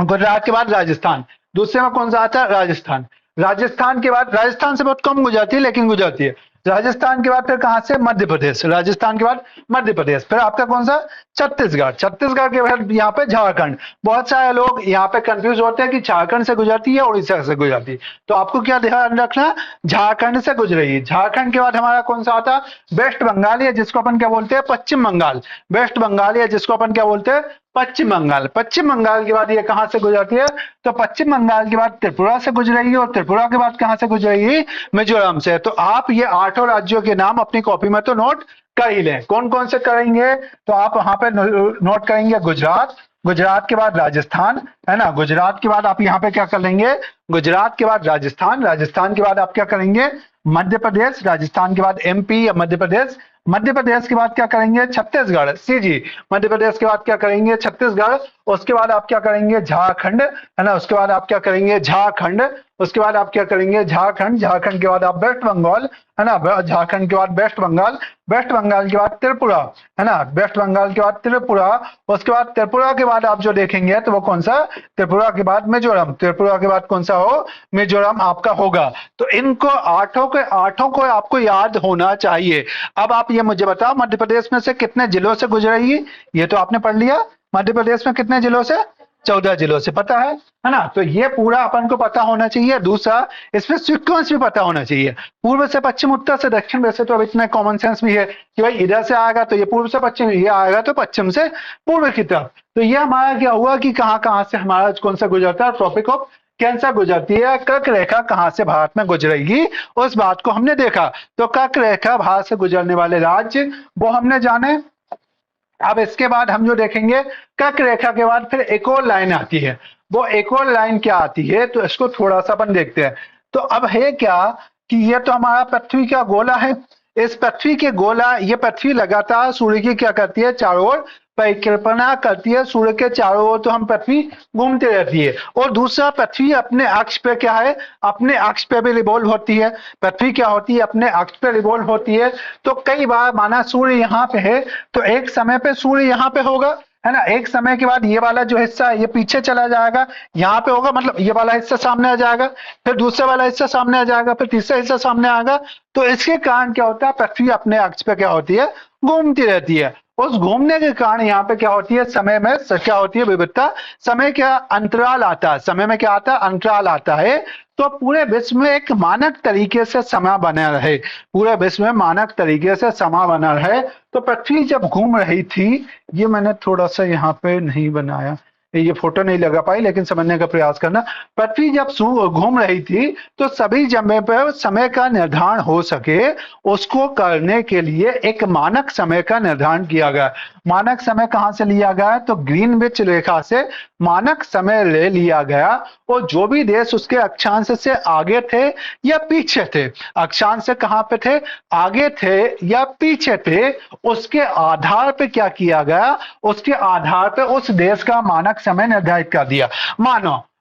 गुजरात के बाद राजस्थान, दूसरे में कौन सा आता है, राजस्थान। राजस्थान के बाद, राजस्थान से बहुत कम गुजरती है लेकिन गुजरती है। राजस्थान के बाद फिर कहां से, मध्य प्रदेश। राजस्थान के बाद मध्य प्रदेश, फिर आपका कौन सा, छत्तीसगढ़। छत्तीसगढ़ के बाद यहाँ पे झारखंड। बहुत सारे लोग यहाँ पे कंफ्यूज होते हैं कि झारखंड से गुजरती है, उड़ीसा से गुजरती है। तो आपको क्या ध्यान रखना, झारखंड से गुजरेगी। झारखंड के बाद हमारा कौन सा आता है, वेस्ट बंगाल, या जिसको अपन क्या बोलते हैं, पश्चिम बंगाल। वेस्ट बंगाल, या जिसको अपन क्या बोलते हैं, पश्चिम बंगाल। पश्चिम बंगाल के बाद ये कहां से गुजरती है? तो पश्चिम बंगाल के बाद त्रिपुरा से गुजरेगी, और त्रिपुरा के बाद कहां से गुजरेगी? मिजोरम से। तो आप ये 8 राज्यों के नाम अपनी कॉपी में तो नोट कर ही लें। कौन कौन से करेंगे? तो आप वहां पे नोट करेंगे गुजरात, गुजरात के बाद राजस्थान, है ना, गुजरात के बाद आप यहाँ पे क्या कर लेंगे? गुजरात के बाद राजस्थान, राजस्थान के बाद आप क्या करेंगे? मध्य प्रदेश, राजस्थान के बाद एमपी या मध्य प्रदेश, मध्य प्रदेश के बाद क्या करेंगे? छत्तीसगढ़, सी जी, मध्य प्रदेश के बाद क्या करेंगे? छत्तीसगढ़। उसके बाद आप क्या करेंगे? झारखंड, है ना, उसके बाद आप क्या करेंगे? झारखंड। उसके बाद आप क्या करेंगे? झारखंड। झारखंड के बाद आप वेस्ट बंगाल, है ना, झारखंड के बाद वेस्ट बंगाल, वेस्ट बंगाल के बाद त्रिपुरा, है ना, वेस्ट बंगाल के बाद त्रिपुरा। उसके बाद त्रिपुरा के बाद आप जो देखेंगे तो वो कौन सा? त्रिपुरा के बाद मिजोरम, त्रिपुरा के बाद कौन सा हो? मिजोरम आपका होगा। तो इनको आठों के आठों को आपको याद होना चाहिए। अब आप ये मुझे बताओ, मध्य प्रदेश में से कितने जिलों से गुजरेगी? ये तो आपने पढ़ लिया। मध्य प्रदेश में कितने जिलों से? 14 जिलों से, पता है ना। तो ये पूरा अपन को पता होना चाहिए। दूसरा, इसमें सीक्वेंस भी पता होना चाहिए, पूर्व से पश्चिम, उत्तर से दक्षिण। वैसे तो अब इतना कॉमन सेंस भी है कि भाई इधर से आएगा तो ये पूर्व से पश्चिम, ये आएगा तो पश्चिम से पूर्व की तरफ। तो ये हमारा क्या हुआ कि कहाँ कहाँ से हमारा कौन सा गुजरता है? ट्रॉपिक ऑफ कैंसर गुजरती है। कर्क रेखा कहां से भारत में गुजरेगी, उस बात को हमने देखा। तो कर्क रेखा भारत से गुजरने वाले राज्य वो हमने जाने। अब इसके बाद हम जो देखेंगे, कर्क रेखा के बाद फिर एक और लाइन आती है। वो एक और लाइन क्या आती है? तो इसको थोड़ा सा अपन देखते हैं। तो अब है क्या कि ये तो हमारा पृथ्वी का गोला है। इस पृथ्वी के गोला, ये पृथ्वी लगातार सूर्य की क्या करती है? चारों ओर परिक्रमा करती है। सूर्य के चारों ओर तो हम पृथ्वी घूमती रहती है। और दूसरा, पृथ्वी अपने अक्ष पे क्या है? अपने अक्ष पे भी रिवॉल्व होती है। पृथ्वी क्या होती है? अपने अक्ष पे रिवॉल्व होती है। तो कई बार माना सूर्य यहाँ पे है, तो एक समय पे सूर्य यहाँ पे होगा, है ना। एक समय के बाद ये वाला जो हिस्सा है ये पीछे चला जाएगा, यहाँ पे होगा, मतलब ये वाला हिस्सा सामने आ जाएगा, फिर दूसरा वाला हिस्सा सामने आ जाएगा, फिर तीसरा हिस्सा सामने आएगा। तो इसके कारण क्या होता है? पृथ्वी अपने अक्ष पे क्या होती है? घूमती रहती है। उस घूमने के कारण यहाँ पे क्या होती है? समय में क्या होती है? विविधता। समय क्या अंतराल आता है? समय में क्या आता है? अंतराल आता है। तो पूरे विश्व में एक मानक तरीके से समय बना रहे, पूरे विश्व में मानक तरीके से समय बना रहे। तो पृथ्वी जब घूम रही थी, ये मैंने थोड़ा सा यहाँ पे नहीं बनाया, ये फोटो नहीं लगा पाई, लेकिन समझने का प्रयास करना। पृथ्वी जब घूम रही थी तो सभी जगह पर समय का निर्धारण हो सके, उसको करने के लिए एक मानक समय का निर्धारण किया गया। मानक समय कहां से लिया गया? तो ग्रीनविच रेखा से मानक समय ले लिया गया। और जो भी देश उसके अक्षांश से आगे थे या पीछे थे, अक्षांश से कहां पे थे? आगे थे या पीछे थे, उसके आधार पे क्या किया गया? उसके आधार पे उस देश का मानक समय निर्धारित कर दिया।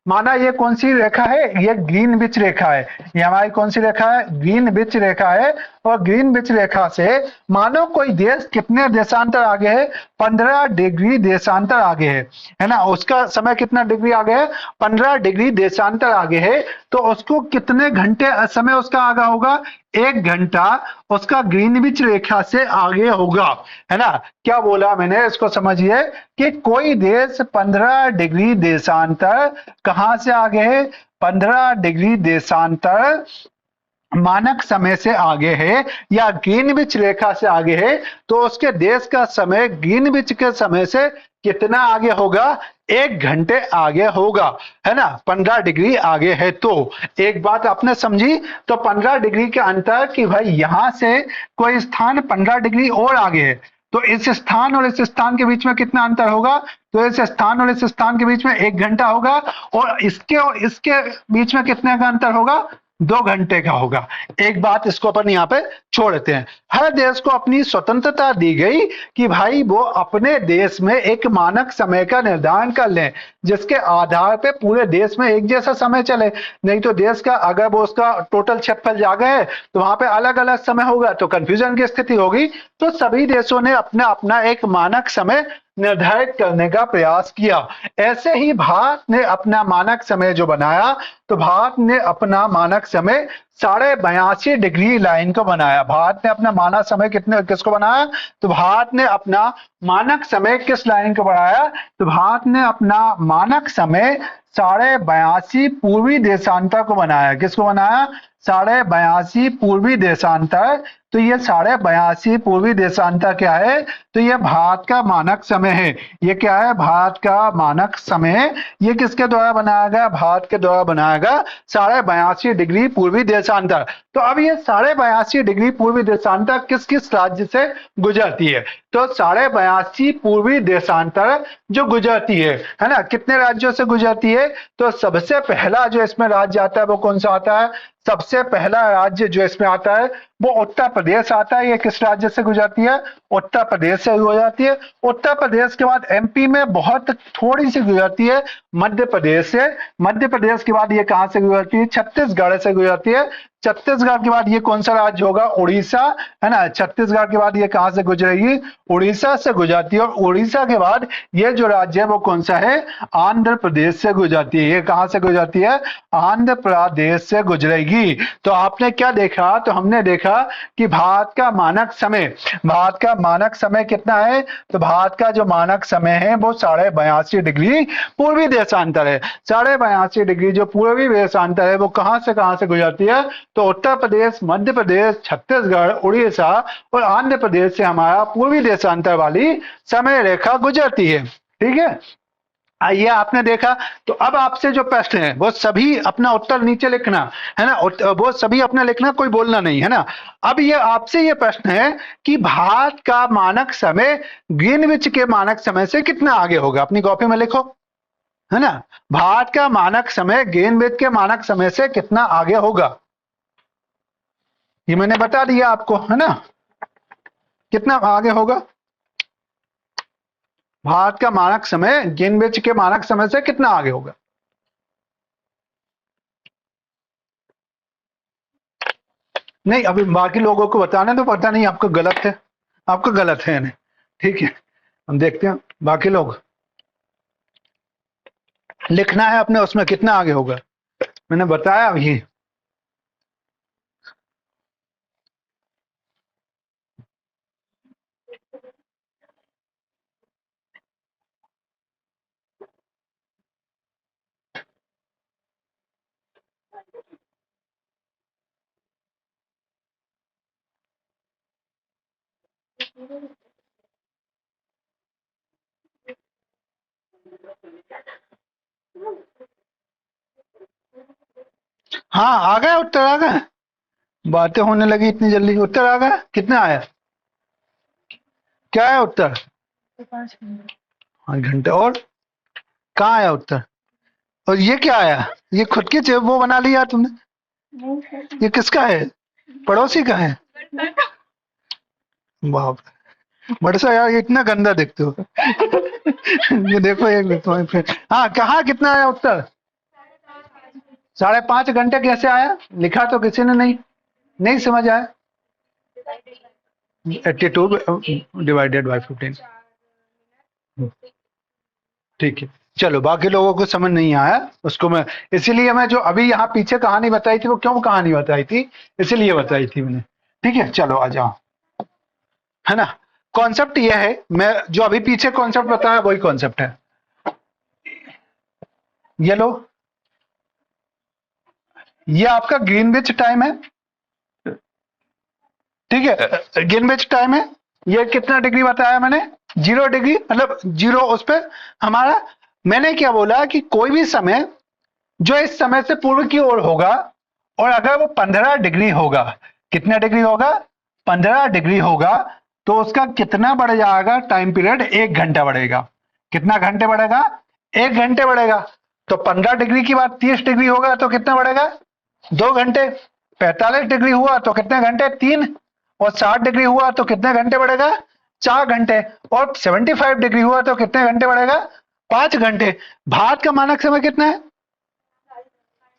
माना ये कौन सी रेखा है? ये ग्रीनविच रेखा है। ये हमारी कौन सी रेखा है? ग्रीनविच रेखा है। और ग्रीनविच रेखा से मानो कोई देश कितने देशांतर आगे है? 15 डिग्री देशांतर आगे है ना। उसका समय कितना डिग्री आगे है? 15 डिग्री देशांतर आगे है। तो उसको कितने घंटे समय उसका आगा होगा? 1 घंटा उसका ग्रीनविच रेखा से आगे होगा, है ना। क्या बोला मैंने? इसको समझिए कि कोई देश 15 डिग्री देशांतर कहां से आगे है? 15 डिग्री देशांतर मानक समय से आगे है या ग्रीनविच रेखा से आगे है, तो उसके देश का समय ग्रीनविच के समय से कितना आगे होगा? 1 घंटे आगे होगा, है ना। 15 डिग्री आगे है। तो एक बात आपने समझी, तो 15 डिग्री के अंतर कि भाई यहां से कोई स्थान 15 डिग्री और आगे है, तो इस स्थान और इस स्थान के बीच में कितना अंतर होगा? तो इस स्थान और इस स्थान के बीच में 1 घंटा होगा। और इसके बीच में कितने का अंतर होगा? 2 घंटे का होगा। एक बात इसको अपन यहाँ पे छोड़ देते हैं। हर देश को अपनी स्वतंत्रता दी गई कि भाई वो अपने देश में एक मानक समय का निर्धारण कर लें, जिसके आधार पे पूरे देश में एक जैसा समय चले। नहीं तो देश का अगर वो उसका टोटल क्षेत्रफल जागा है तो वहां पे अलग अलग समय होगा, तो कंफ्यूजन की स्थिति होगी। तो सभी देशों ने अपना अपना एक मानक समय निर्धारित करने का प्रयास किया। ऐसे ही भारत ने अपना मानक समय जो बनाया, तो भारत ने अपना मानक समय 82.5 डिग्री लाइन को बनाया। भारत ने अपना मानक समय किसको बनाया? तो भारत ने अपना मानक समय किस लाइन को बनाया? तो भारत ने अपना मानक समय 82.5 पूर्वी देशांतर को बनाया। किसको बनाया? 82.5 पूर्वी देशांतर। तो ये 82.5 पूर्वी देशांतर क्या है? तो ये भारत का मानक समय है। ये क्या है? भारत का मानक समय। ये किसके द्वारा बनाया गया? भारत के द्वारा बनाया गया 82.5 डिग्री पूर्वी देशांतर। तो अब ये 82.5 डिग्री पूर्वी देशांतर किस किस राज्य से गुजरती है? तो 82.5 पूर्वी देशांतर जो गुजरती है ना, कितने राज्यों से गुजरती है? तो सबसे पहला जो इसमें राज्य आता है वो कौन सा आता है? सबसे पहला राज्य जो इसमें आता है वो उत्तर प्रदेश आता है। ये किस राज्य से गुजरती है? उत्तर प्रदेश से गुजरती है। उत्तर प्रदेश के बाद एमपी में बहुत थोड़ी सी गुजरती है, मध्य प्रदेश से। मध्य प्रदेश के बाद ये कहां से गुजरती है? छत्तीसगढ़ से गुजरती है। छत्तीसगढ़ के बाद ये कौन सा राज्य होगा? उड़ीसा, है ना। छत्तीसगढ़ के बाद ये कहां से गुजरेगी? उड़ीसा से गुजरती है। और उड़ीसा के बाद ये जो राज्य है वो कौन सा है? आंध्र प्रदेश से गुजरती है। ये कहां से गुजरती है? आंध्र प्रदेश से गुजरेगी। तो आपने क्या देखा? तो हमने देखा कि भारत का मानक समय, भारत का मानक समय कितना है? तो भारत का जो मानक समय है वो 82.5 डिग्री पूर्वी देशांतर है। 82.5 डिग्री जो पूर्वी देशांतर है वो कहां से गुजरती है? तो उत्तर प्रदेश, मध्य प्रदेश, छत्तीसगढ़, उड़ीसा और आंध्र प्रदेश से हमारा पूर्वी देशांतर वाली समय रेखा गुजरती है। ठीक है, आइए आपने देखा। तो अब आपसे जो प्रश्न है वो सभी अपना उत्तर नीचे लिखना, है ना। वो सभी अपना लिखना, कोई बोलना नहीं, है ना। अब ये आपसे ये प्रश्न है कि भारत का मानक समय ग्रीनविच के मानक समय से कितना आगे होगा? अपनी कॉपी में लिखो, है ना। भारत का मानक समय ग्रीनविच के मानक समय से कितना आगे होगा? ये मैंने बता दिया आपको, है ना। कितना आगे होगा? भारत का मानक समय ग्रीनविच के मानक समय से कितना आगे होगा? नहीं, अभी बाकी लोगों को बताना तो पता नहीं, आपका गलत है, आपका गलत है नहीं। ठीक है, हम देखते हैं बाकी लोग। लिखना है अपने उसमें कितना आगे होगा, मैंने बताया अभी। हाँ, आ गया उत्तर, आ गया। बातें होने लगी इतनी जल्दी, उत्तर आ गया। कितना आया? क्या है उत्तर? 5 घंटे। और कहाँ आया उत्तर? और ये क्या आया? ये खुद की वो बना लिया तुमने? ये किसका है? पड़ोसी का है? बाप, बड़सा यार, ये इतना गंदा देखते हो। ये देखो, एक देखो। हाँ, कहाँ कितना आया उत्तर? 5.5 घंटे कैसे आया? लिखा तो किसी ने नहीं, नहीं समझ आया। 82 डिवाइडेड बाई 15। ठीक है, चलो बाकी लोगों को समझ नहीं आया उसको मैं, इसीलिए मैं जो अभी यहाँ पीछे कहानी बताई थी वो क्यों कहानी बताई थी, इसीलिए बताई थी मैंने। ठीक है, चलो आ जाओ, है ना। कॉन्सेप्ट ये है, मैं जो अभी पीछे कॉन्सेप्ट बताया वही कॉन्सेप्ट है। ये लो, ये आपका ग्रीनविच टाइम है। ठीक है, ग्रीनविच टाइम है। ये कितना डिग्री बताया मैंने? 0 डिग्री, मतलब 0 उस पर हमारा। मैंने क्या बोला कि कोई भी समय जो इस समय से पूर्व की ओर होगा, और अगर वो 15 डिग्री होगा, कितना डिग्री होगा? 15 डिग्री होगा, तो उसका कितना बढ़ जाएगा टाइम पीरियड? 1 घंटा बढ़ेगा। कितना घंटे बढ़ेगा? 1 घंटे बढ़ेगा। तो 15 डिग्री की बात 30 डिग्री होगा तो कितना बढ़ेगा? 2 घंटे। 45 डिग्री हुआ तो कितने घंटे? 3। और 60 डिग्री हुआ तो कितने घंटे बढ़ेगा? 4 घंटे। और 75 डिग्री हुआ तो कितने घंटे बढ़ेगा? 5 घंटे। भारत का मानक समय कितना है?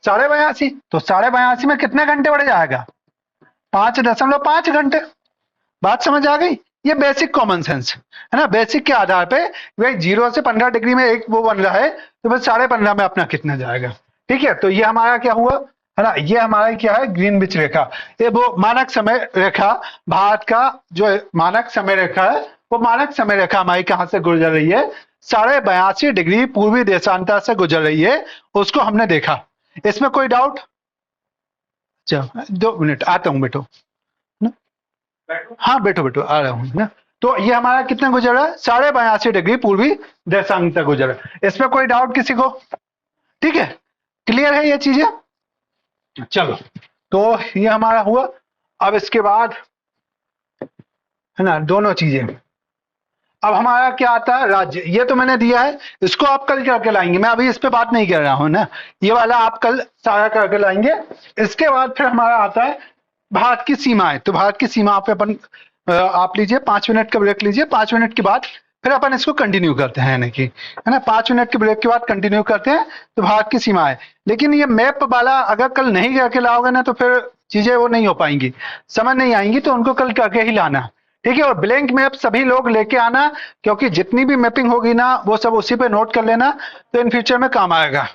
82.5। तो 82.5 में कितने घंटे बढ़ जाएगा? 5.5 घंटे। बात समझ आ गई? ये बेसिक कॉमन सेंस है ना, बेसिक के आधार पे। भाई 0 से 15 डिग्री में एक वो बन रहा है, तो बस 15.5 में अपना कितना जाएगा। ठीक है, तो ये हमारा क्या हुआ, है ना। ये हमारा क्या है? ग्रीनविच रेखा। ये वो मानक समय रेखा, भारत का जो मानक समय रेखा है, वो मानक समय रेखा हमारी कहां से गुजर रही है? 82.5 डिग्री पूर्वी देशांतर से गुजर रही है। उसको हमने देखा। इसमें कोई डाउट? चलो 2 मिनट आता हूँ, बैठो ना। हाँ बैठो बैठो, आ रहा हूँ ना। तो ये हमारा कितना गुजरा, 82.5 डिग्री पूर्वी देशांक तक गुजरा। इसमें कोई डाउट किसी को? ठीक है, क्लियर है ये चीजें? चलो, तो ये हमारा हुआ। अब इसके बाद है ना दोनों चीजें। अब हमारा क्या आता है, राज्य। ये तो मैंने दिया है, इसको आप कल करके लाएंगे, मैं अभी इस पे बात नहीं कर रहा हूं ना। ये वाला आप कल सारा करके लाएंगे। इसके बाद फिर हमारा आता है भारत की सीमाएं। तो भारत की सीमा पे अपन आप लीजिए 5 मिनट का ब्रेक लीजिए। 5 मिनट के बाद फिर अपन इसको कंटिन्यू करते हैं, यानी कि है ना 5 मिनट के ब्रेक के बाद कंटिन्यू करते हैं। तो भारत की सीमाएं, लेकिन ये मैप वाला अगर कल नहीं करके लाओगे ना तो फिर चीजें वो नहीं हो पाएंगी, समझ नहीं आएंगी, तो उनको कल करके ही लाना। ठीक है, और ब्लैंक मैप सभी लोग लेके आना, क्योंकि जितनी भी मैपिंग होगी ना वो सब उसी पे नोट कर लेना, तो इन फ्यूचर में काम आएगा।